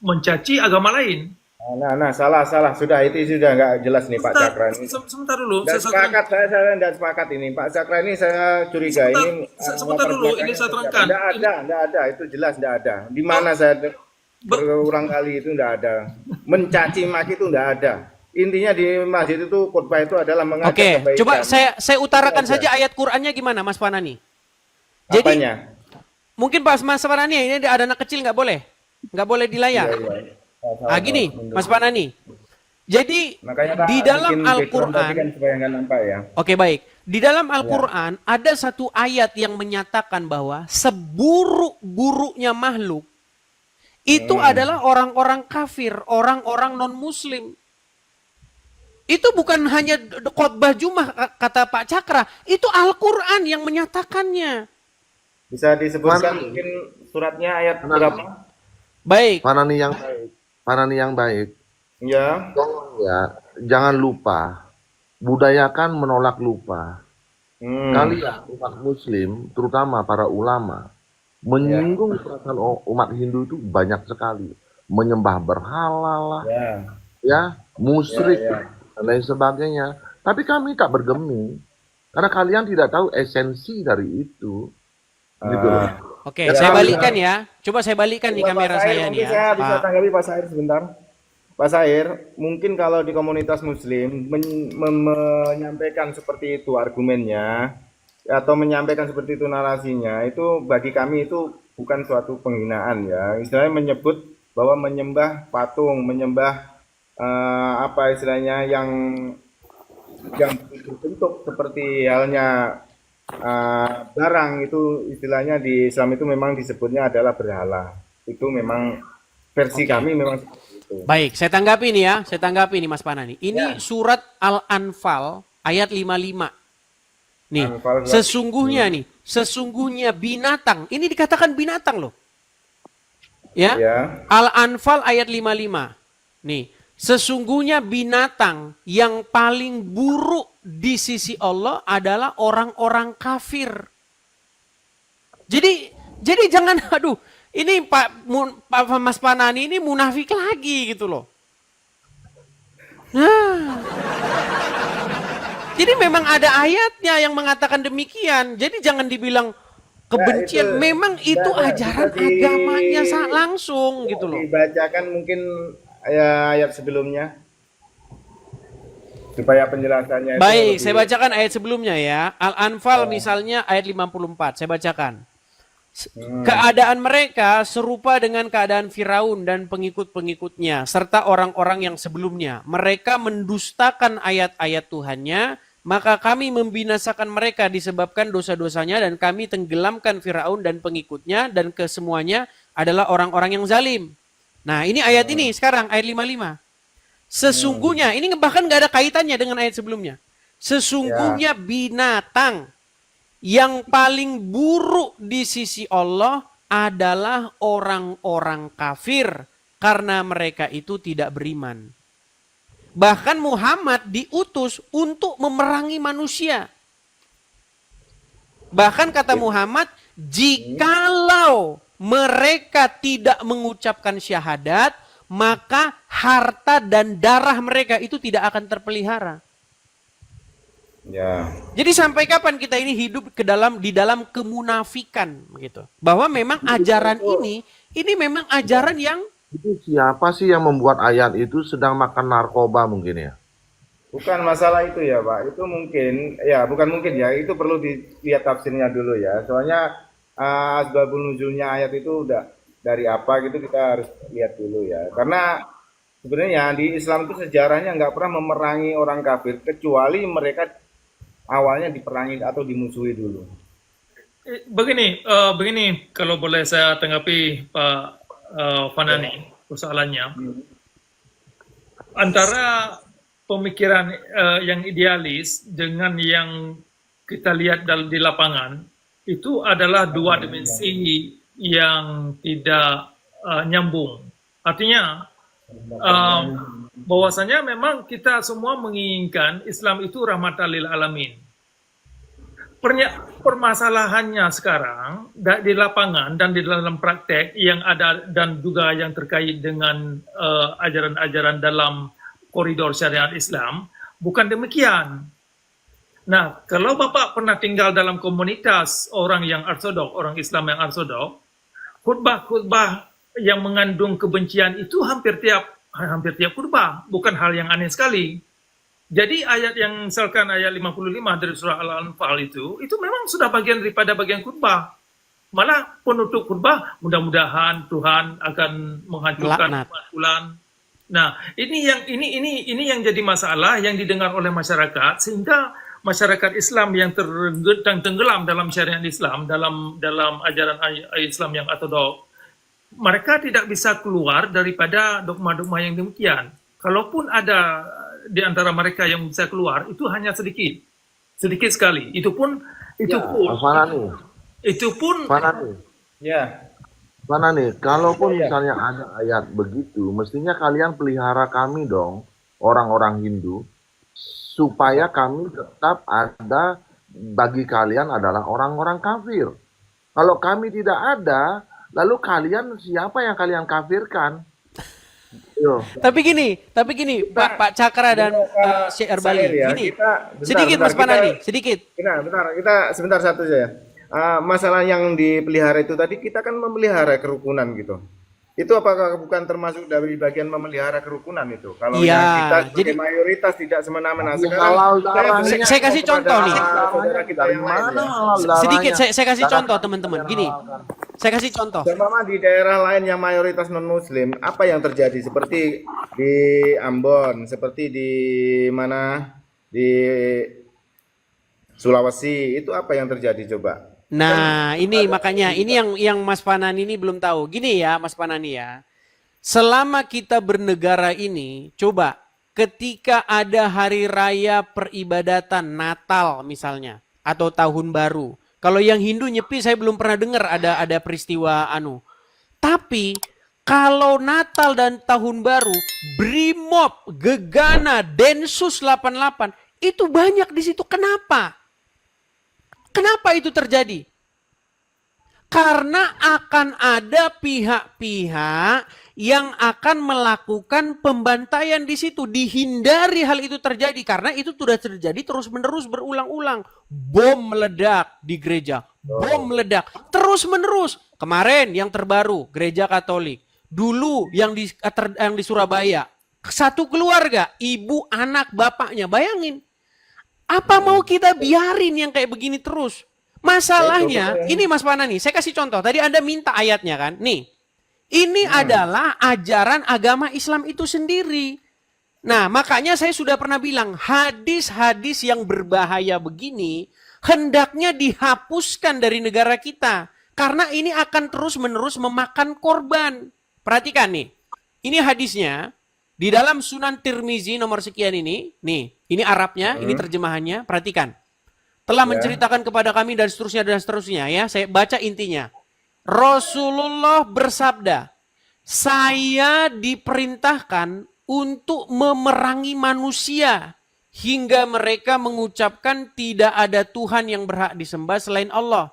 mencaci agama lain. Nah, salah. Sudah itu sudah nggak jelas nih Pak Cakra ini. Sebentar dulu. Dan sepakat saya tidak sepakat ini Pak Cakra ini, saya curiga ini. Sebentar dulu, ini saya terangkan. Tidak ada, itu jelas tidak ada. Di mana saya berulang kali itu tidak ada. Mencaci maki itu tidak ada. Intinya di masjid itu khutbah itu adalah mengajak kebaikan. Oke, coba saya utarakan saja ayat Qur'annya gimana Mas Panani. Jadi Apanya? mungkin Mas Panani ini ada anak kecil nggak boleh di layar. Iya. Gini Mas Panani. Jadi Makanya, Pak, di dalam bikin background Al-Qur'an, tadi kan supaya nggak nampak ya. oke baik, di dalam Al-Qur'an ada satu ayat yang menyatakan bahwa seburuk-buruknya makhluk itu adalah orang-orang kafir, orang-orang non-muslim. Itu bukan hanya khotbah Jumat kata Pak Cakra, itu Al-Qur'an yang menyatakannya. Bisa disebutkan mungkin suratnya ayat berapa? Baik. Panani yang baik, Ya. ya, jangan lupa, budayakan menolak lupa. Kalian umat muslim, terutama para ulama, menyinggung perasaan umat Hindu itu banyak sekali. Menyembah berhala lah, ya, musyrik, dan lain sebagainya. Tapi kami tak bergeming, karena kalian tidak tahu esensi dari itu. Gitu loh. Oke, saya balikkan ya. Coba saya balikkan di kamera saya nih ya. Saya bisa Pak. tanggapi Pak Sair sebentar. Pak Sair, mungkin kalau di komunitas muslim menyampaikan seperti itu argumennya atau menyampaikan seperti itu narasinya, itu bagi kami itu bukan suatu penghinaan ya. Istilahnya menyebut bahwa menyembah patung, menyembah apa istilahnya yang berbentuk seperti halnya barang, itu istilahnya di Islam itu memang disebutnya adalah berhala. Itu memang versi kami memang seperti itu. Baik, saya tanggapi nih ya. Saya tanggapi nih Mas Panani. Ini surat Al-Anfal ayat 55. Nih, Anfal, sesungguhnya binatang. Ini dikatakan binatang loh. Ya. ya. Al-Anfal ayat 55. Nih, sesungguhnya binatang yang paling buruk di sisi Allah adalah orang-orang kafir. Jadi jangan, aduh, ini Pak Mas Panani ini munafik lagi gitu loh. Nah, jadi memang ada ayatnya yang mengatakan demikian. Jadi jangan dibilang kebencian, memang itu ajaran agamanya langsung gitu loh. Dibacakan mungkin ayat sebelumnya supaya penjelasannya. Baik, saya bacakan ayat sebelumnya ya. Al-Anfal misalnya ayat 54, saya bacakan. Keadaan mereka serupa dengan keadaan Firaun dan pengikut-pengikutnya serta orang-orang yang sebelumnya. Mereka mendustakan ayat-ayat Tuhannya, maka kami membinasakan mereka disebabkan dosa-dosanya dan kami tenggelamkan Firaun dan pengikutnya dan kesemuanya adalah orang-orang yang zalim. Nah, ini ayat ini sekarang ayat 55. Sesungguhnya, ini bahkan nggak ada kaitannya dengan ayat sebelumnya. Sesungguhnya binatang yang paling buruk di sisi Allah adalah orang-orang kafir karena mereka itu tidak beriman. Bahkan Muhammad diutus untuk memerangi manusia. Bahkan kata Muhammad, jikalau mereka tidak mengucapkan syahadat, maka harta dan darah mereka itu tidak akan terpelihara. Ya. Jadi sampai kapan kita ini hidup di dalam kemunafikan begitu? Bahwa memang ajaran ini memang ajaran yang Itu siapa sih yang membuat ayat itu sedang makan narkoba mungkin ya? Bukan masalah itu ya Pak, itu mungkin, ya bukan mungkin ya, itu perlu dilihat tafsirnya dulu ya. Soalnya asbabun nuzulnya ayat itu udah dari apa gitu kita harus lihat dulu ya. Karena sebenarnya di Islam itu sejarahnya nggak pernah memerangi orang kafir kecuali mereka awalnya diperangi atau dimusuhi dulu. Begini kalau boleh saya tanggapi Pak Fanani persoalannya. Antara pemikiran yang idealis dengan yang kita lihat di lapangan itu adalah dua dimensi yang tidak nyambung. Artinya bahwasanya memang kita semua menginginkan Islam itu rahmatan lil alamin. Permasalahannya sekarang di lapangan dan di dalam praktek yang ada dan juga yang terkait dengan ajaran-ajaran dalam koridor syariat Islam bukan demikian. Nah, kalau Bapak pernah tinggal dalam komunitas orang yang ortodok, orang Islam yang ortodok, khutbah-khutbah yang mengandung kebencian itu hampir tiap khutbah, bukan hal yang aneh sekali. Jadi ayat yang misalkan ayat 55 dari surah Al-Anfal itu memang sudah bagian daripada bagian khutbah. Malah penutup khutbah, mudah-mudahan Tuhan akan menghancurkan umat fulan. Nah, ini yang jadi masalah yang didengar oleh masyarakat, sehingga masyarakat Islam yang tenggelam dalam syariat Islam, dalam ajaran Islam yang ortodok, mereka tidak bisa keluar daripada dogma-dogma yang demikian. Kalaupun ada di antara mereka yang bisa keluar, itu hanya sedikit sekali. Itu pun Fanani, kalaupun misalnya ada ayat begitu, mestinya kalian pelihara kami dong, orang-orang Hindu, supaya kami tetap ada bagi kalian adalah orang-orang kafir. Kalau kami tidak ada, lalu kalian siapa yang kalian kafirkan? Tapi gini, Pak Cakra dan Syekh Erbali, gini, sedikit Mas Panani, sedikit. Bentar, kita sebentar satu saja. Masalah yang dipelihara itu tadi, kita kan memelihara kerukunan gitu. Itu apakah bukan termasuk dari bagian memelihara kerukunan itu? Kalau yang kita jadi mayoritas tidak semena-mena. Sekarang saya kasih contoh nih. Sedikit saya kasih contoh teman-teman. Gini, saya kasih contoh. Sama di daerah lain yang mayoritas non-Muslim, apa yang terjadi? Seperti di Ambon, seperti di mana? Di Sulawesi, itu apa yang terjadi coba? Nah, ini makanya ini yang Mas Panani ini belum tahu. Gini ya, Mas Panani ya. Selama kita bernegara ini, coba ketika ada hari raya peribadatan Natal misalnya atau tahun baru. Kalau yang Hindu Nyepi saya belum pernah dengar ada peristiwa anu. Tapi kalau Natal dan tahun baru, Brimob, Gegana, Densus 88 itu banyak di situ. Kenapa? Kenapa itu terjadi? Karena akan ada pihak-pihak yang akan melakukan pembantaian di situ. Dihindari hal itu terjadi karena itu sudah terjadi terus-menerus berulang-ulang. Bom meledak di gereja, bom meledak terus-menerus. Kemarin yang terbaru gereja Katolik. Dulu yang di Surabaya, satu keluarga, ibu, anak, bapaknya, bayangin. Apa mau kita biarin yang kayak begini terus? Masalahnya, ini Mas Panani, saya kasih contoh. Tadi Anda minta ayatnya kan? Nih, ini adalah ajaran agama Islam itu sendiri. Nah, makanya saya sudah pernah bilang, hadis-hadis yang berbahaya begini, hendaknya dihapuskan dari negara kita. Karena ini akan terus-menerus memakan korban. Perhatikan nih, ini hadisnya. Di dalam Sunan Tirmizi nomor sekian ini, nih, ini Arabnya, ini terjemahannya, perhatikan. Telah menceritakan kepada kami dan seterusnya ya. Saya baca intinya. Rasulullah bersabda, saya diperintahkan untuk memerangi manusia hingga mereka mengucapkan tidak ada Tuhan yang berhak disembah selain Allah.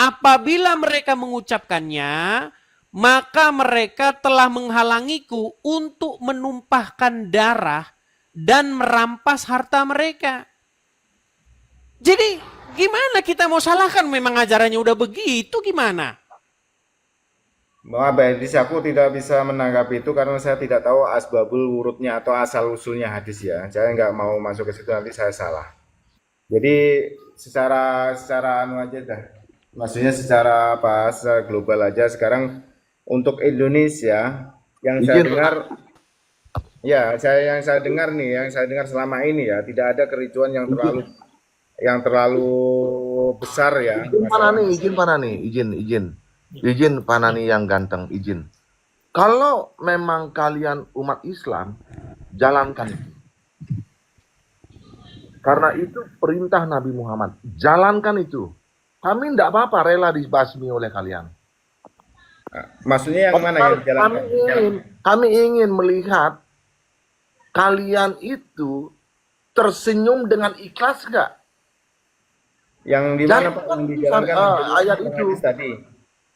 Apabila mereka mengucapkannya, maka mereka telah menghalangiku untuk menumpahkan darah dan merampas harta mereka. Jadi gimana kita mau salahkan, memang ajarannya udah begitu, gimana? Maaf Hadis, aku tidak bisa menanggapi itu karena saya tidak tahu asbabul wurudnya atau asal usulnya hadis ya. Saya nggak mau masuk ke situ, nanti saya salah. Jadi secara anu aja dah. Maksudnya secara global aja sekarang. Untuk Indonesia yang saya dengar, yang saya dengar selama ini ya, tidak ada kericuan yang terlalu besar ya. Izin Panani yang ganteng, izin. Kalau memang kalian umat Islam, jalankan itu. Karena itu perintah Nabi Muhammad, jalankan itu. kami tidak apa-apa rela dibasmi oleh kalian. Maksudnya yang mana yang dijalankan? Kami ingin melihat kalian itu tersenyum dengan ikhlas nggak? Yang di mana Pak yang dijalankan? Ayat itu Tadi.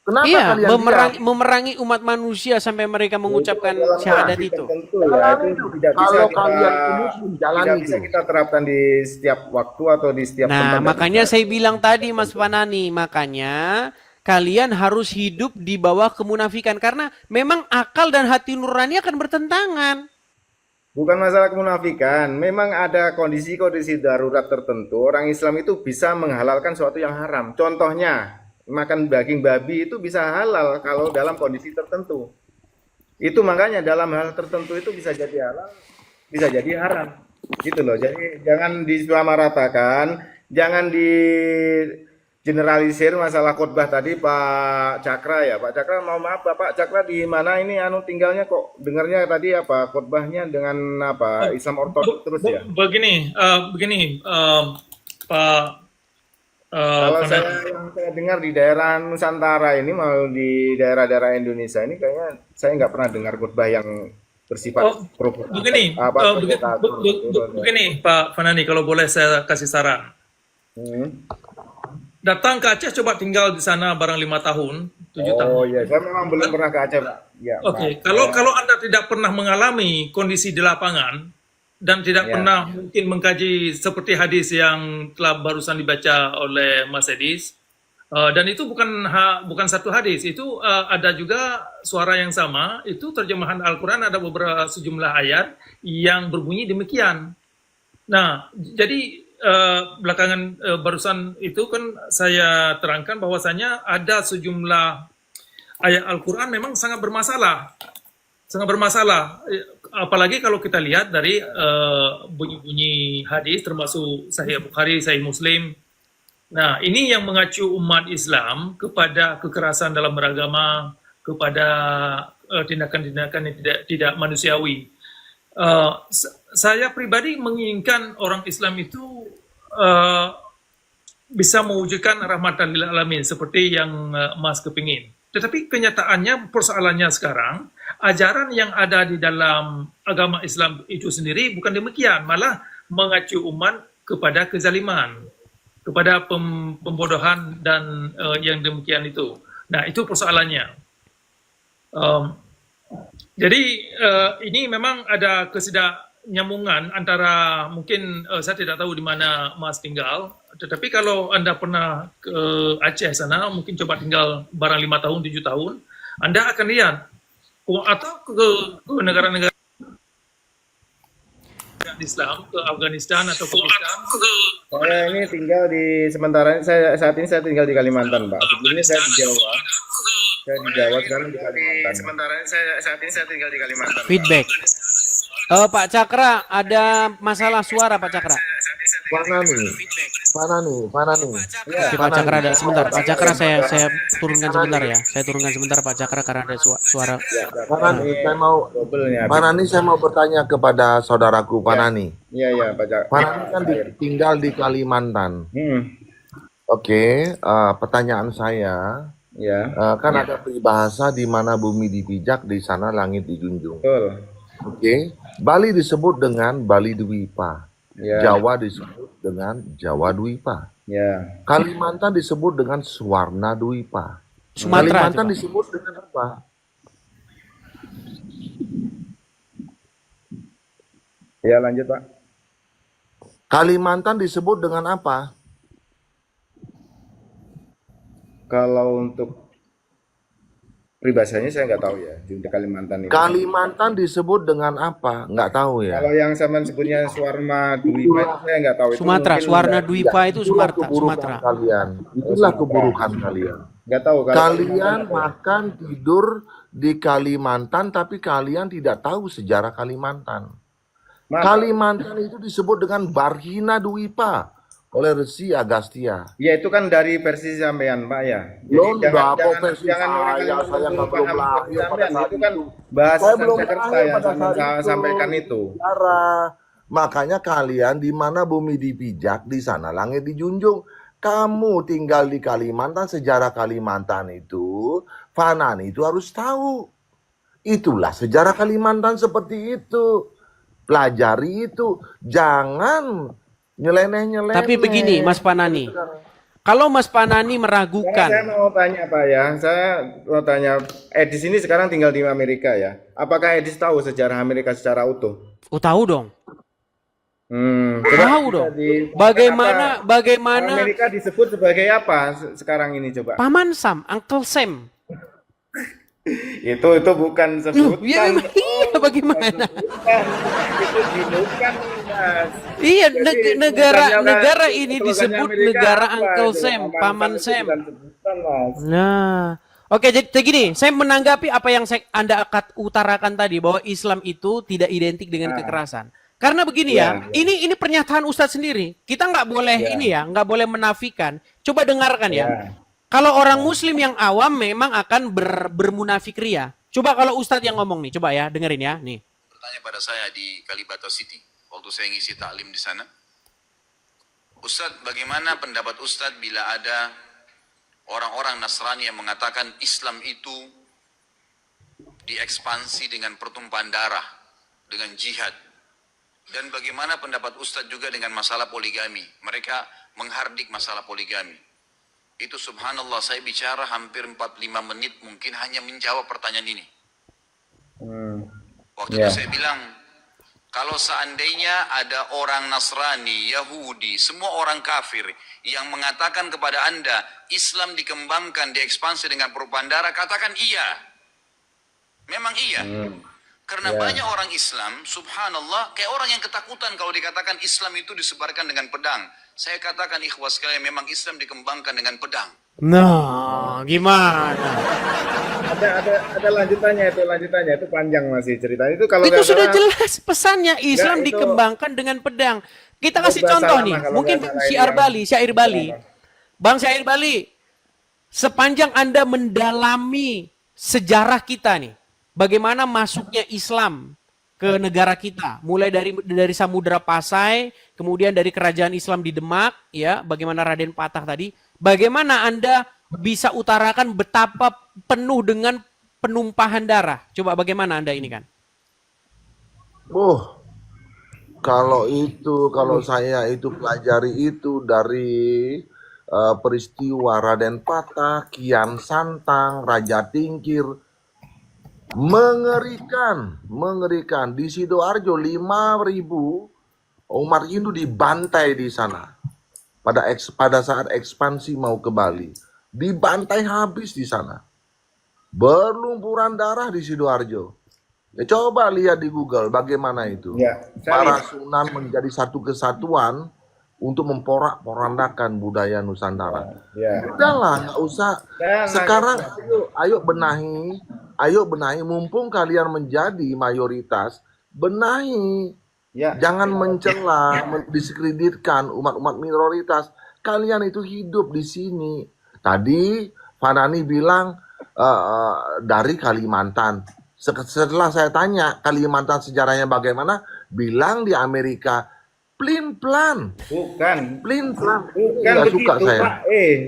kenapa Iya, kalian memerangi umat manusia sampai mereka mengucapkan syahadat itu. Tentu ya, itu tidak bisa kalau kita, kalian itu muslim jalan tidak itu. bisa kita terapkan di setiap waktu atau di setiap Nah, tempat. makanya saya bilang tadi Mas Panani, makanya kalian harus hidup di bawah kemunafikan karena memang akal dan hati nurani akan bertentangan. Bukan masalah kemunafikan, memang ada kondisi-kondisi darurat tertentu. Orang Islam itu bisa menghalalkan sesuatu yang haram. Contohnya, makan daging babi itu bisa halal kalau dalam kondisi tertentu. Itu makanya dalam hal tertentu itu bisa jadi halal, bisa jadi haram. Gitu loh. Jadi jangan disamaratakan, jangan di generalisir masalah khotbah tadi Pak Cakra ya. Pak Cakra, mau maaf Bapak Cakra di mana ini tinggalnya kok dengarnya tadi apa khotbahnya dengan apa Islam ortodoks terus ya. Begini, Pak. Kalau saya dengar di daerah Nusantara ini, mau di daerah-daerah Indonesia ini kayaknya saya nggak pernah dengar khotbah yang bersifat provokatif. Begini, Pak Fanani, kalau boleh saya kasih saran. Datang ke Aceh, coba tinggal di sana barang 5 tahun, 7 tahun. Oh iya, saya memang belum pernah ke Aceh, Pak. Ya, Oke, kalau Anda tidak pernah mengalami kondisi di lapangan dan tidak pernah mungkin mengkaji seperti hadis yang telah barusan dibaca oleh Mas Edis, dan itu bukan satu hadis, itu ada juga suara yang sama, itu terjemahan Al-Quran ada beberapa sejumlah ayat yang berbunyi demikian. Nah, jadi belakangan barusan itu kan saya terangkan bahwasanya ada sejumlah ayat Al-Quran memang sangat bermasalah, apalagi kalau kita lihat dari bunyi-bunyi hadis termasuk Sahih Bukhari, Sahih Muslim. Nah, ini yang mengacu umat Islam kepada kekerasan dalam beragama, kepada tindakan-tindakan yang tidak manusiawi. Saya pribadi menginginkan orang Islam itu bisa mewujudkan rahmatan lil alamin seperti yang Mas kepingin. Tetapi kenyataannya persoalannya sekarang, ajaran yang ada di dalam agama Islam itu sendiri bukan demikian, malah mengacu umat kepada kezaliman, kepada pembodohan dan yang demikian itu. Nah, itu persoalannya. Jadi ini memang ada ketidaknyambungan antara mungkin saya tidak tahu di mana Mas tinggal, tetapi kalau Anda pernah ke Aceh sana, mungkin coba tinggal barang 5 tahun, 7 tahun, Anda akan lihat atau ke negara-negara Islam, ke Afghanistan atau Pakistan. Saya ini tinggal di sementara saat ini saya tinggal di Kalimantan, Pak. Sebelumnya saya di Jawa. Saya di Jawa, sekarang di Kalimantan. Sementara saat ini saya tinggal di Kalimantan. Feedback. Pak Cakra, ada masalah suara Pak Cakra. Panani. Oke, Pak Cakra ada sebentar. Pak Cakra saya turunkan sebentar ya. Saya turunkan sebentar Pak Cakra karena ada suara. Panani, saya mau bertanya kepada saudaraku Panani. Iya, Pak Cakra. Panani kan tinggal di Kalimantan. Oke, pertanyaan saya, kan ada peribahasa di mana bumi dipijak, di sana langit dijunjung. Betul. Oke, Bali disebut dengan Bali Dwipa, Jawa disebut dengan Jawa Dwipa, Kalimantan disebut dengan Swarna Dwipa. Sumatera Kalimantan disebut dengan apa? Ya, lanjut Pak. Kalimantan disebut dengan apa? Kalau untuk peribahasanya saya nggak tahu ya di Kalimantan ini. Kalimantan disebut dengan apa? Nggak tahu ya. Kalau yang sama sebutnya Swarna Dwipa itu saya nggak tahu. Sumatera, Swarna Dwipa itu Sumatera. Itulah keburukan kalian. Nggak tahu. Kalian makan tidur di Kalimantan, tapi kalian tidak tahu sejarah Kalimantan. Kalimantan itu disebut dengan Barhina Dwipa oleh Resi Agastya. Ya itu kan dari versi sampean Pak ya. Belum Jangan saya belum lahir pada saat itu kan bahasa Sanskerta yang saya sampaikan itu. Makanya kalian di mana bumi dipijak, di sana langit dijunjung. kamu tinggal di Kalimantan, sejarah Kalimantan itu, Fanani itu harus tahu. Itulah sejarah Kalimantan seperti itu. Pelajari itu, jangan nyeleneh-nyeleneh. Tapi begini Mas Panani, kalau Mas Panani Saya meragukan, mau tanya Pak ya, saya mau tanya, Edis ini sekarang tinggal di Amerika ya. Apakah Edis tahu sejarah Amerika secara utuh? oh tahu dong, Coba tahu bisa dong. apa Bagaimana Amerika disebut sebagai apa sekarang ini coba? Paman Sam, Uncle Sam. Itu bukan Loh, ya sebutan. memang iya bagaimana? Bukan. Itu julukan, Mas. Iya, Jadi negara slogannya ini Amerika disebut apa negara itu? Uncle Sam, Paman itu Sam. bukan sebutan, Mas. Nah, oke, jadi gini, saya menanggapi apa yang Anda akan utarakan tadi bahwa Islam itu tidak identik dengan kekerasan. Karena begini ya, ini pernyataan Ustadz sendiri. Kita nggak boleh nggak boleh menafikan. Coba dengarkan ya. Kalau orang Muslim yang awam memang akan bermunafik ria. Coba kalau Ustadz yang ngomong nih, coba ya dengerin ya, nih. Bertanya pada saya di Kalibata City waktu saya ngisi taklim di sana, Ustadz, bagaimana pendapat Ustadz bila ada orang-orang Nasrani yang mengatakan Islam itu diekspansi dengan pertumpahan darah, dengan jihad? Dan bagaimana pendapat Ustadz juga dengan masalah poligami? Mereka menghardik masalah poligami. Itu subhanallah, saya bicara hampir 45 menit mungkin hanya menjawab pertanyaan ini. Waktu itu saya bilang, kalau seandainya ada orang Nasrani, Yahudi, semua orang kafir yang mengatakan kepada Anda, Islam dikembangkan, diekspansi dengan perubahan darah, katakan iya. Memang iya. Karena banyak orang Islam, subhanallah, kayak orang yang ketakutan kalau dikatakan Islam itu disebarkan dengan pedang. Saya katakan ikhwas sekalian, memang Islam dikembangkan dengan pedang. Nah, gimana? Ada lanjutannya itu panjang masih ceritanya itu kalau Itu nggak sudah salah, jelas pesannya Islam itu- dikembangkan dengan pedang. Kita kasih Bahasa contoh lama nih, kalau mungkin nggak salah syair ini Bali, Bang Syair Bali. Sepanjang Anda mendalami sejarah kita nih, bagaimana masuknya Islam ke negara kita, mulai dari Samudra Pasai, kemudian dari kerajaan Islam di Demak, ya, bagaimana Raden Patah tadi, bagaimana Anda bisa utarakan betapa penuh dengan penumpahan darah. Coba bagaimana Anda ini kan? Kalau saya itu pelajari itu dari peristiwa Raden Patah, Kian Santang, Raja Tingkir. Mengerikan. Di Sidoarjo 5.000 umat Hindu dibantai di sana. Pada saat ekspansi mau ke Bali, dibantai habis di sana. Berlumpuran darah di Sidoarjo. Ya, coba lihat di Google bagaimana itu. Ya, Para Sunan menjadi satu kesatuan untuk memporak-porandakan budaya Nusantara. ya. Udahlah, nggak usah. Dan Sekarang ayo benahi, mumpung kalian menjadi mayoritas, benahi. Ya. Jangan mencela, mendiskreditkan umat-umat minoritas. Kalian itu hidup di sini. Tadi Fanani bilang dari Kalimantan. Setelah saya tanya Kalimantan sejarahnya bagaimana, bilang di Amerika plin-plan. Bukan Plin-plan. Bukan Nggak begitu, suka saya. Pak.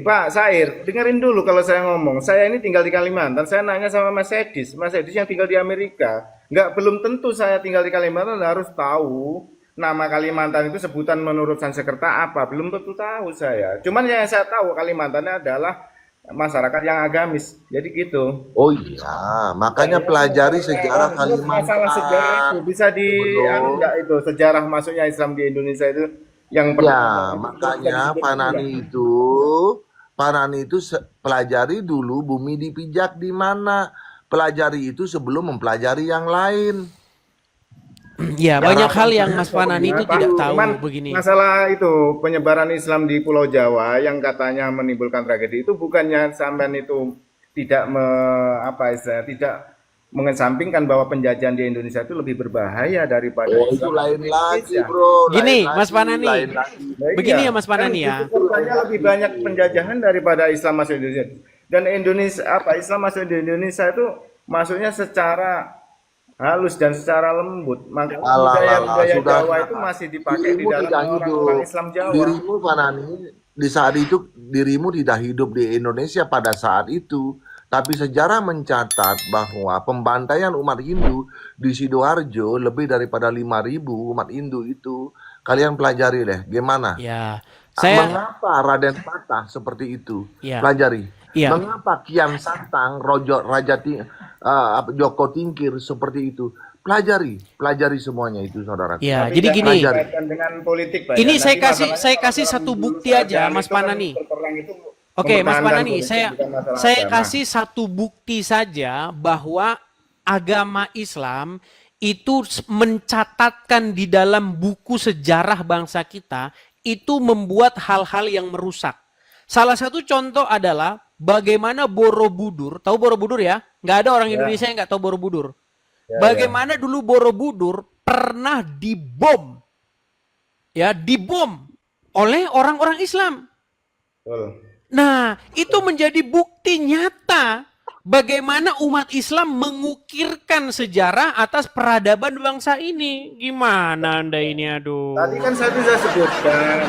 Pak Sair, dengerin dulu kalau saya ngomong. Saya ini tinggal di Kalimantan. Saya nanya sama Mas Edis. Mas Edis yang tinggal di Amerika. Belum tentu saya tinggal di Kalimantan harus tahu nama Kalimantan itu sebutan menurut Sanskerta apa. Belum tentu tahu saya. Cuman yang saya tahu Kalimantan adalah masyarakat yang agamis. Jadi gitu. Oh iya, makanya pelajari sejarah Terus masalah sejarah itu Kalimantan. bisa di Betul. enggak itu sejarah masuknya Islam di Indonesia itu yang Ya, pertama makanya Panani itu pelajari dulu bumi dipijak di mana. Pelajari itu sebelum mempelajari yang lain. Ya, banyak hal yang Mas Panani itu tidak tahu Cuman begini. masalah itu penyebaran Islam di Pulau Jawa yang katanya menimbulkan tragedi itu bukannya sampean itu tidak tidak mengesampingkan bahwa penjajahan di Indonesia itu lebih berbahaya daripada Oh, itu Islam lain di lagi, Indonesia. bro. Gini, Lain Mas lagi, Panani. lain lagi. Nah, Begini iya. ya, Mas Panani ya. Itu korbannya lebih banyak penjajahan daripada Islam masuk Indonesia. Dan Islam masuk di Indonesia itu masuknya secara halus dan secara lembut. Makanya budaya Sudah. Jawa itu masih dipakai di Dirimu dalam tidak orang-orang hidup. Islam Jawa. Dirimu Panani di saat itu dirimu tidak hidup di Indonesia pada saat itu, tapi sejarah mencatat bahwa pembantaian umat Hindu di Sidoarjo lebih daripada 5.000 umat Hindu itu. Kalian pelajari deh, gimana? Ya, saya Mengapa Raden Patah seperti itu? ya, Pelajari. ya. Mengapa Kian Santang, Joko Tingkir seperti itu? Pelajari semuanya itu, saudara. Ya, Tapi jadi jangan gini. dikaitkan dengan politik, Pak. Ini Ya. saya Nanti kasih masalahnya satu orang bukti dulu aja, kerajaan Mas itu kan Panani. berperang itu Oke, Mas mempertahankan Panani, politik, saya bukan masalah saya agama. kasih satu bukti saja bahwa agama Islam itu mencatatkan di dalam buku sejarah bangsa kita itu membuat hal-hal yang merusak. Salah satu contoh adalah bagaimana Borobudur, tahu Borobudur ya? Nggak ada orang Ya. Indonesia yang nggak tahu Borobudur. Ya, Bagaimana dulu Borobudur pernah dibom, ya, dibom oleh orang-orang Islam. betul. Nah, itu menjadi bukti nyata bagaimana umat Islam mengukirkan sejarah atas peradaban bangsa ini. Gimana Anda ini, aduh. Tadi kan saya sudah sebutkan,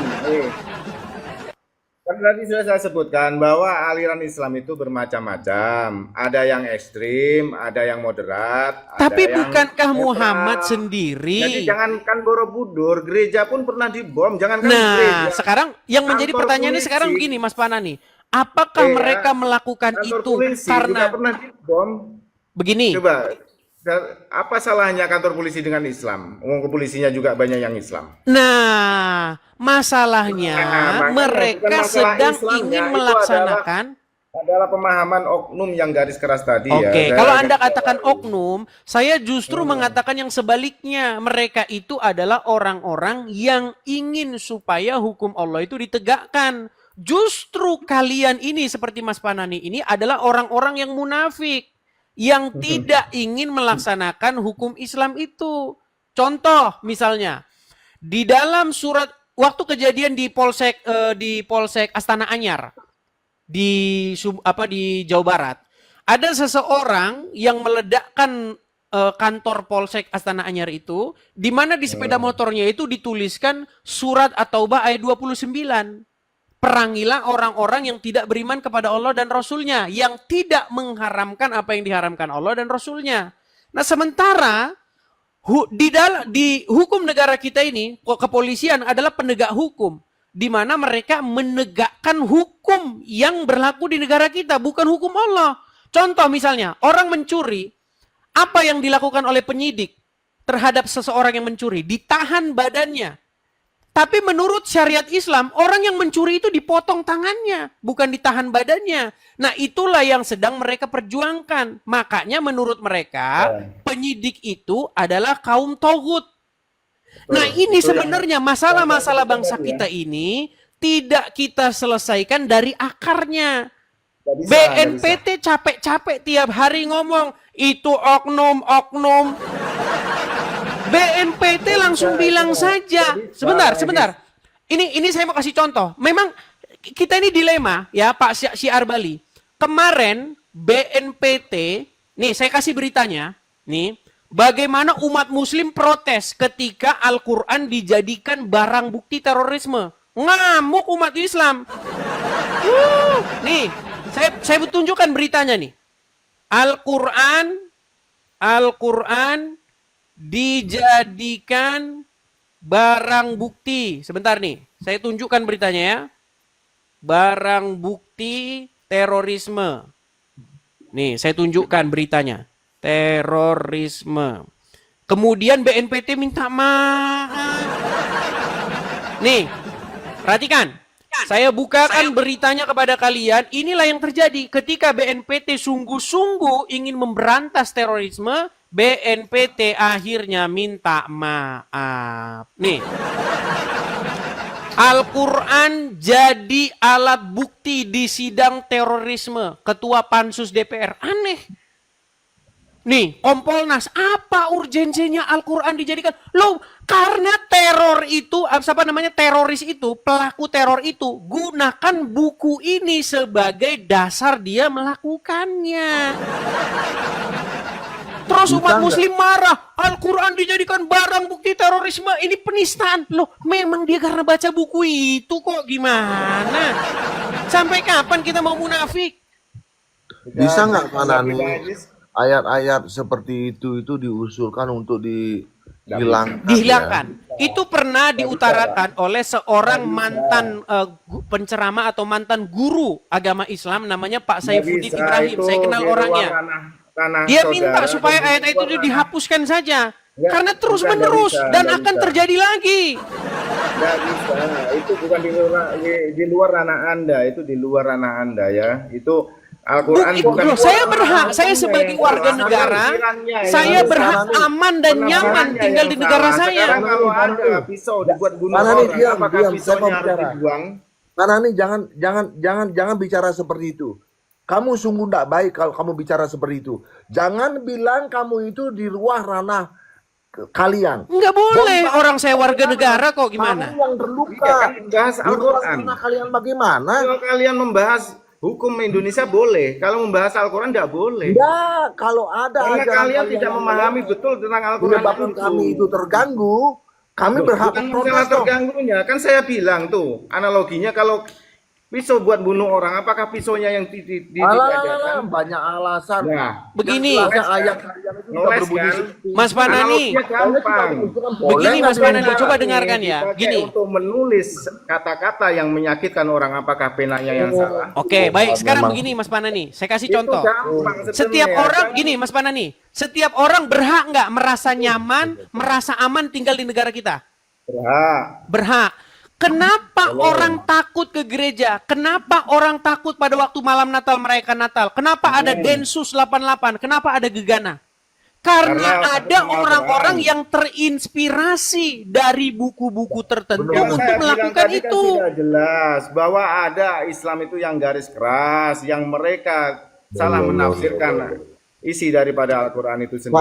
tadi sudah saya sebutkan bahwa aliran Islam itu bermacam-macam. Ada yang ekstrim, ada yang moderat, Tapi ada yang bukankah netral. Muhammad Jadi sendiri? jangankan Borobudur, gereja pun pernah dibom. Jangankan Nah, gereja. sekarang yang menjadi Kantor pertanyaannya polisi. sekarang begini, Mas Panani. Apakah Iya, mereka melakukan Kantor itu polisi juga karena pernah dibom. begini? Coba, apa salahnya kantor polisi dengan Islam? Kepolisinya juga banyak yang Islam. Nah, masalahnya Nah, makanya bukan mereka masalah sedang Islamnya, ingin itu melaksanakan. Adalah pemahaman oknum yang garis keras tadi ya. Oke, Saya kalau garis Anda keras. katakan oknum, saya justru mengatakan yang sebaliknya. Mereka itu adalah orang-orang yang ingin supaya hukum Allah itu ditegakkan. Justru kalian ini seperti Mas Panani ini adalah orang-orang yang munafik. Yang tidak ingin melaksanakan hukum Islam itu. Contoh misalnya, di dalam surat, waktu kejadian di Polsek Astana Anyar, di Jawa Barat, ada seseorang yang meledakkan kantor Polsek Astana Anyar itu, di mana di sepeda motornya itu dituliskan surat At-Taubah ayat 29. Perangilah orang-orang yang tidak beriman kepada Allah dan Rasulnya, yang tidak mengharamkan apa yang diharamkan Allah dan Rasulnya. Nah, sementara di hukum negara kita ini, kepolisian adalah penegak hukum, di mana mereka menegakkan hukum yang berlaku di negara kita, bukan hukum Allah. Contoh misalnya, orang mencuri, apa yang dilakukan oleh penyidik terhadap seseorang yang mencuri? Ditahan badannya. Tapi menurut syariat Islam, orang yang mencuri itu dipotong tangannya, bukan ditahan badannya. Nah, itulah yang sedang mereka perjuangkan. Makanya menurut mereka, penyidik itu adalah kaum togut. Nah, ini sebenarnya masalah-masalah bangsa kita ini tidak kita selesaikan dari akarnya. Nggak bisa, BNPT capek-capek tiap hari ngomong, itu oknum-oknum. BNPT langsung bilang saja. Sebentar. Ini saya mau kasih contoh. Memang kita ini dilema ya Pak Syiar Bali. Kemarin BNPT, nih saya kasih beritanya, nih bagaimana umat muslim protes ketika Al-Quran dijadikan barang bukti terorisme. Ngamuk umat Islam. Nih, saya tunjukkan beritanya nih. Al-Quran dijadikan barang bukti. Sebentar nih, saya tunjukkan beritanya ya. Barang bukti terorisme. Nih, saya tunjukkan beritanya. Terorisme. Kemudian BNPT minta maaf. Nih, perhatikan. Saya bukakan beritanya kepada kalian. Inilah yang terjadi ketika BNPT sungguh-sungguh ingin memberantas terorisme. BNPT akhirnya minta maaf. Nih. Al-Quran jadi alat bukti di sidang terorisme. Ketua Pansus DPR. Aneh. Nih, Kompolnas, apa urgensinya Al-Quran dijadikan? Loh, karena teror itu, teroris itu, pelaku teror itu, gunakan buku ini sebagai dasar dia melakukannya. Terus Bisa umat nggak? muslim marah, Al-Quran dijadikan barang bukti terorisme, ini penistaan. Loh, memang dia karena baca buku itu kok, gimana? Sampai kapan kita mau munafik? Bisa nggak Pak Nani Tidak, Ajis. ayat-ayat seperti itu diusulkan untuk dihilangkan? Dihilangkan. Ya? Itu pernah diutarakan oleh seorang mantan penceramah atau mantan guru agama Islam namanya Pak Saifuddin Bisa, Ibrahim. itu Saya kenal di luar orangnya. ranah Dia saudara, minta supaya dan di ayat itu luar ranah. dihapuskan saja. Ya, Karena bukan, terus-menerus nggak bisa, dan nggak akan bisa. terjadi lagi. Nggak bisa, itu bukan di luar ranah Anda, itu di luar ranah Anda ya. Itu Al-Quran bukan Loh, saya berhak, saya Anda sebagai yang warga salah, negara, penafsirannya yang saya salah. berhak aman dan nyaman Penafsirannya tinggal yang di negara salah. saya. Sekarang kalau ada pisau dibuat bunuh Pak Nani, orang, diam, apakah saya mau pisaunya harus bicara. dibuang? Pak Nani, jangan bicara seperti itu. Kamu sungguh tidak baik kalau kamu bicara seperti itu. Jangan bilang kamu itu di luar ranah kalian. Nggak boleh, orang saya warga negara kok, gimana? Kamu yang terluka. Iya kan membahas Di luar Al-Quran. ranah kalian bagaimana? Kalau kalian membahas hukum Indonesia boleh, kalau membahas Al-Quran tidak boleh. Ya, kalau ada Karena ajaran kalian kalian tidak yang memahami betul tentang Al-Quran menyebabkan kami itu terganggu, kami berhak Bukan memprotes masalah dong. terganggunya, kan saya bilang tuh analoginya kalau pisau buat bunuh orang, apakah pisaunya yang Alah, banyak alasan. Nah, Begini, Jelasnya ayat kalian itu sudah Ngeles berbunyi kan? seperti Mas Panani, Analoginya gampang. Begini, Mas Panani, Pena coba ini dengarkan ya. dipakai Gini. untuk menulis kata-kata yang menyakitkan orang, apakah penanya yang salah? Oke, baik. Sekarang Memang. begini, Mas Panani. Saya kasih Itu contoh. gampang Setiap sebenarnya. orang, Jangan- gini, Mas Panani. Setiap orang berhak nggak merasa nyaman, merasa aman tinggal di negara kita? Berhak. Berhak. Kenapa orang takut ke gereja? Kenapa orang takut pada waktu malam Natal merayakan Natal? Kenapa ada Densus 88? Kenapa ada Gegana? Karena Karena ada Al-Quran. orang-orang yang terinspirasi dari buku-buku tertentu Yang untuk saya bilang melakukan tadi itu. Kan sudah jelas bahwa ada Islam itu yang garis keras, yang mereka salah menafsirkan isi daripada Al-Quran itu sendiri.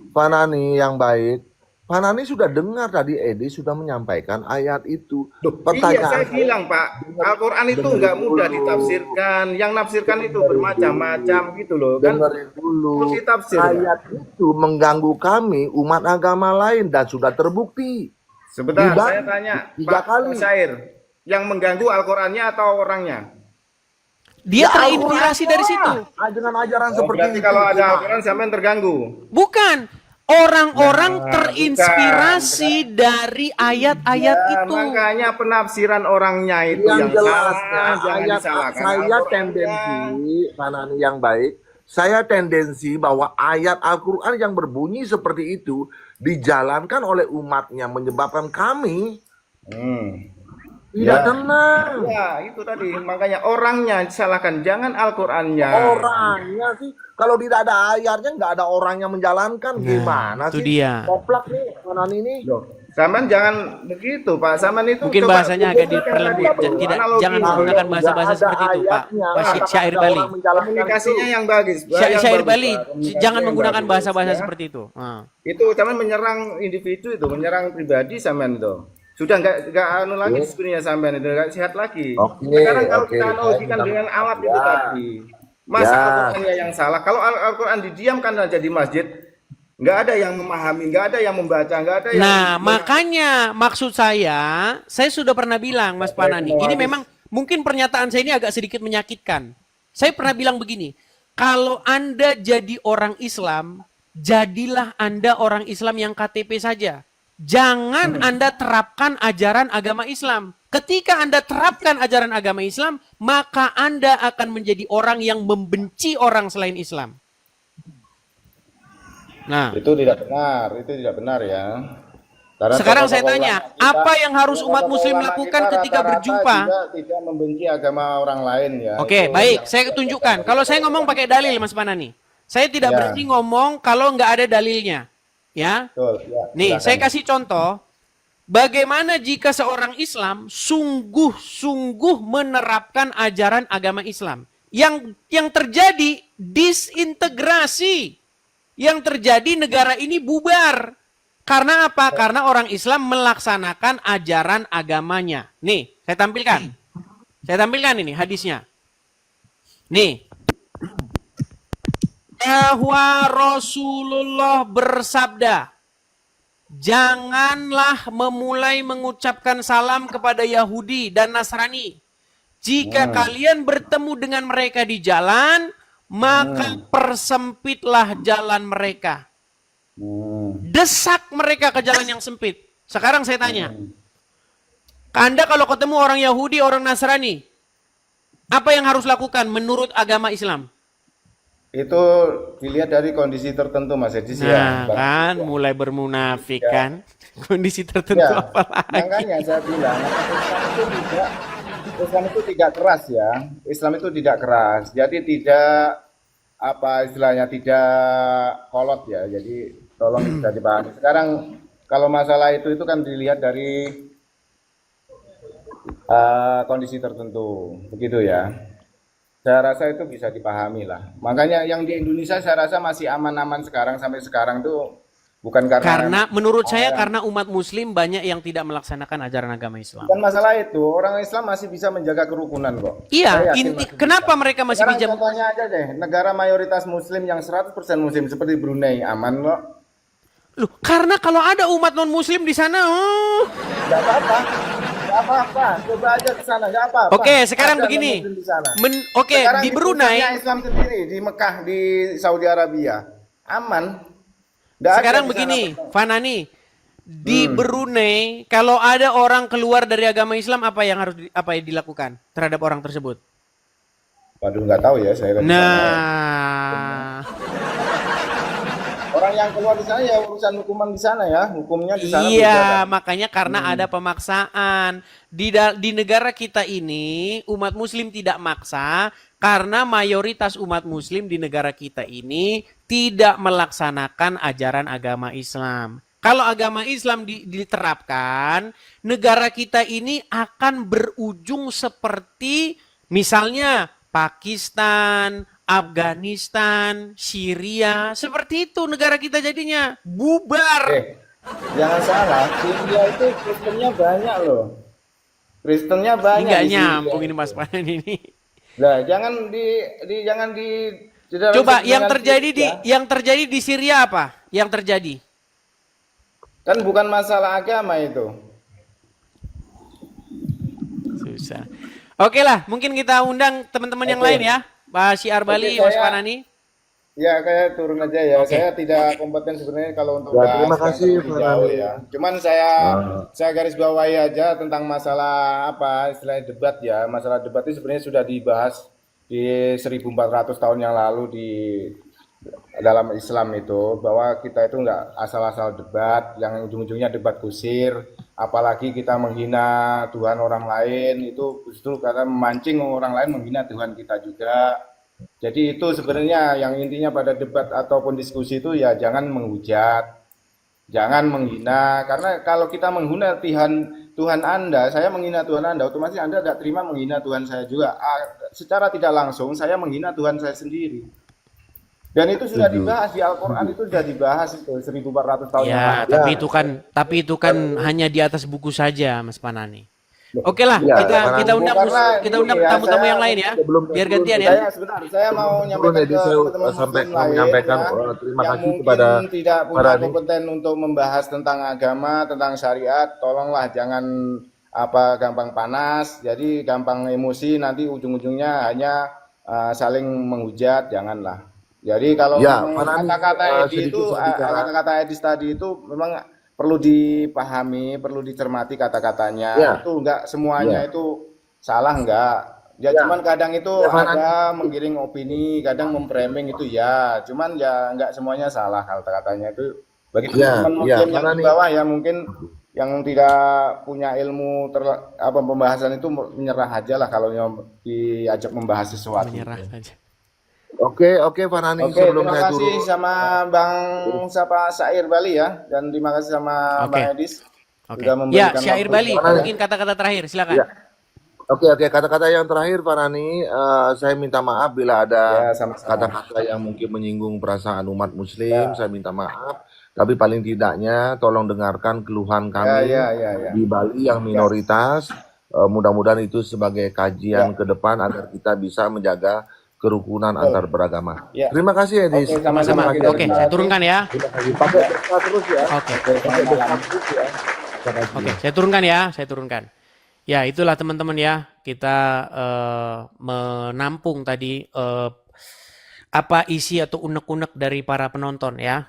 Pak Nani yang baik. Pak Nani sudah dengar tadi Edi sudah menyampaikan ayat itu. Iya, saya bilang Pak, Al-Quran itu nggak mudah ditafsirkan. Yang nafsirkan itu bermacam-macam gitu loh kan. Dengerin dulu. Terus ditafsir, Ayat itu mengganggu kami umat agama lain dan sudah terbukti. Sebentar, Dibang- saya tanya tiga Pak kali. Syair, yang mengganggu Al-Qurannya atau orangnya? Dia Ya, terinspirasi dari situ. Ajaran-ajaran seperti Berarti itu. kalau ada Gimana? Al-Quran sampai terganggu. Bukan. Orang-orang Nah, terinspirasi dari ayat-ayat Ya, itu. makanya penafsiran orangnya itu Yang yang jelas salah, jangan ayat disalahkan. saya Al-Qurannya. tendensi Pak Nani yang baik. Saya tendensi bahwa ayat Al-Quran yang berbunyi seperti itu dijalankan oleh umatnya menyebabkan kami tidak Ya. tenang. Ya, itu tadi makanya orangnya disalahkan, jangan Al-Qurannya. Orangnya sih kalau tidak ada ayatnya nggak ada orang yang menjalankan gimana itu sih? dia. Koplak nih Pak Nani ini. Loh, Saman jangan begitu Pak. Saman itu Mungkin coba bahasanya agak tunjukkan diperlembut. tadi dan tidak, analogi. jangan Kalau menggunakan nggak bahasa-bahasa ada seperti itu, Pak. ayatnya, Pak apakah Syair ada Bali. orang menjalankan Komunikasinya itu? yang bagus. Syair bagus, Bali, Pak. Komunikasi jangan yang menggunakan bagus, bahasa-bahasa ya. seperti itu. Itu Saman menyerang individu itu, menyerang pribadi Saman itu. Sudah nggak anu lagi sebenarnya Saman itu nggak sehat lagi. Oke, Sekarang kalau oke, kita saya analogikan minta dengan maaf. alat itu Ya. tadi, masa Ya. Al-Qurannya yang salah? Kalau Al-Quran didiamkan aja di masjid, nggak ada yang memahami, nggak ada yang membaca, nggak ada yang. Nah, makanya maksud saya sudah pernah bilang, Mas Panani, ini memang mungkin pernyataan saya ini agak sedikit menyakitkan. Saya pernah bilang begini, kalau Anda jadi orang Islam, jadilah Anda orang Islam yang KTP saja. Jangan Anda terapkan ajaran agama Islam. Ketika Anda terapkan ajaran agama Islam, maka Anda akan menjadi orang yang membenci orang selain Islam. Nah, Itu tidak benar ya. Karena sekarang saya tokoh-tokoh tanya, ulama kita- apa yang harus umat muslim tokoh-tokoh ulama lakukan kita ketika rata-rata berjumpa? juga tidak membenci agama orang lain ya. Oke, Itu- baik. Saya tunjukkan. Kalau saya ngomong pakai dalil, Mas Panani. Saya tidak Ya. berani ngomong kalau nggak ada dalilnya. Ya. Betul, ya, Nih, silakan. saya kasih contoh. Bagaimana jika seorang Islam sungguh-sungguh menerapkan ajaran agama Islam? Yang terjadi disintegrasi. Yang terjadi negara ini bubar. Karena apa? Karena orang Islam melaksanakan ajaran agamanya. Nih, saya tampilkan. Saya tampilkan ini hadisnya. Nih. bahwa Rasulullah bersabda, janganlah memulai mengucapkan salam kepada Yahudi dan Nasrani. Jika kalian bertemu dengan mereka di jalan, maka persempitlah jalan mereka. Desak mereka ke jalan yang sempit. Sekarang saya tanya, Anda kalau ketemu orang Yahudi, orang Nasrani, apa yang harus lakukan menurut agama Islam? Itu dilihat dari kondisi tertentu Mas Edis Nah, ya. kan mulai bermunafik kan. Kondisi tertentu Ya, apa lagi? makanya saya bilang Islam itu tidak keras ya. Islam itu tidak keras. Jadi tidak apa istilahnya tidak kolot ya. Jadi tolong bisa dipahami. Sekarang kalau masalah itu kan dilihat dari kondisi tertentu, begitu ya. Saya rasa itu bisa dipahami lah. Makanya yang di Indonesia saya rasa masih aman-aman sekarang sampai sekarang tuh bukan Karena menurut saya karena umat muslim banyak yang tidak melaksanakan ajaran agama Islam. bukan masalah itu. Orang Islam masih bisa menjaga kerukunan kok. Saya Iya, yakin masih kenapa mereka masih Sekarang bisa? contohnya aja deh, negara mayoritas muslim yang 100% muslim seperti Brunei aman kok. Loh, karena kalau ada umat non muslim di sana, Enggak apa-apa. Enggak apa-apa. Coba aja ke sana, enggak apa-apa. Oke, sekarang Ada begini. non-muslim di sana. Oke, Sekarang di Brunei, pusatnya Islam sendiri di Mekah di Saudi Arabia. Aman. Nggak ada sekarang di sana. begini, Fanani, di Brunei kalau ada orang keluar dari agama Islam apa yang harus dilakukan terhadap orang tersebut? Waduh, nggak tahu ya saya. Nah, Orang yang keluar di sana ya urusan hukuman di sana ya, hukumnya di sana. iya, makanya karena ada pemaksaan di negara kita ini umat Muslim tidak maksa karena mayoritas umat Muslim di negara kita ini tidak melaksanakan ajaran agama Islam. Kalau agama Islam diterapkan, negara kita ini akan berujung seperti misalnya Pakistan, Afghanistan, Syria, seperti itu negara kita jadinya bubar. Jangan salah, India itu Kristennya banyak loh. Kristennya Ini banyak. nggak di Syria. nyambung ini Mas Panan ini. Nah, jangan di dalam Coba kepentingan kita. yang terjadi di Syria apa? Yang terjadi? Kan bukan masalah agama itu. Susah. Oke lah, mungkin kita undang teman-teman yang lain ya. Pak Syiar Bali, Mas saya- Panani. Ya, kayak turun aja ya. Oke. Saya tidak kompeten sebenarnya kalau untuk Ya, bahas terima yang kasih, terlalu Pak jauh Rani. ya. Cuman saya garis bawahi aja tentang masalah apa istilahnya debat ya. Masalah debat itu sebenarnya sudah dibahas di 1400 tahun yang lalu di dalam Islam itu bahwa kita itu nggak asal-asal debat yang ujung-ujungnya debat kusir, apalagi kita menghina Tuhan orang lain itu justru karena memancing orang lain menghina Tuhan kita juga. Jadi itu sebenarnya yang intinya pada debat ataupun diskusi itu ya jangan menghujat, jangan menghina, karena kalau kita menghina Tuhan Anda, saya menghina Tuhan Anda, otomatis Anda tidak terima menghina Tuhan saya juga. Secara tidak langsung saya menghina Tuhan saya sendiri. Dan itu sudah dibahas di Al-Quran, itu sudah dibahas itu 1400 tahun yang Ya, lalu. tapi itu kan hanya di atas buku saja, Mas Panani. Oke lah, Ya, kita undang karena kita undang ini ya, tamu-tamu saya- yang lain ya. sebelum- Biar gantian ya. Saya mau nyampaikan Jadi ke saya teman-teman sampai muslim lain menyampaikan ya, terima yang kasih mungkin kepada tidak punya Pak Rani. kompeten untuk membahas tentang agama, tentang syariat, tolonglah jangan gampang panas, jadi gampang emosi, nanti ujung-ujungnya hanya saling menghujat, janganlah. Jadi kalau Ya, memang Pak Rani, kata-kata Edi sedikit itu, saya bicara. kata-kata Edi tadi itu memang perlu dipahami, perlu dicermati kata-katanya. Ya. Itu enggak semuanya Ya. itu salah enggak. Ya, Ya. cuman kadang itu Ya, Pak Rani. ada menggiring opini, kadang memframing itu ya. Cuman ya enggak semuanya salah kata-katanya itu. Bagi Ya, teman-teman ya, muslim Pak yang di Rani. bawah ya mungkin yang tidak punya ilmu pembahasan itu menyerah aja lah kalau diajak membahas sesuatu. Menyerah saja. Oke, Farhani, Oke, sebelum terima saya kasih turun. sama Bang Syair Bali ya, dan terima kasih sama Oke. Bang Edis Oke. sudah Ya, memberikan Syair waktu. Bali, mungkin kata-kata terakhir, silakan. Ya. Oke, kata-kata yang terakhir Farhani, saya minta maaf bila ada Ya, sama-sama. kata-kata yang mungkin menyinggung perasaan umat muslim, saya minta maaf. Tapi paling tidaknya tolong dengarkan keluhan kami Ya. di Bali yang minoritas. Mudah-mudahan itu sebagai kajian ke depan agar kita bisa menjaga kerukunan Betul. antar beragama. Ya. Terima kasih Edi. Oke, sama-sama. Sama-sama. kita Oke, terima saya kasih. turunkan ya. Terima kasih. Pakai doa terus ya. Oke. Pakai doa terus ya. Terima kasih. Oke, saya turunkan ya, saya turunkan. Ya, itulah teman-teman ya, kita menampung tadi apa isi atau unek-unek dari para penonton ya.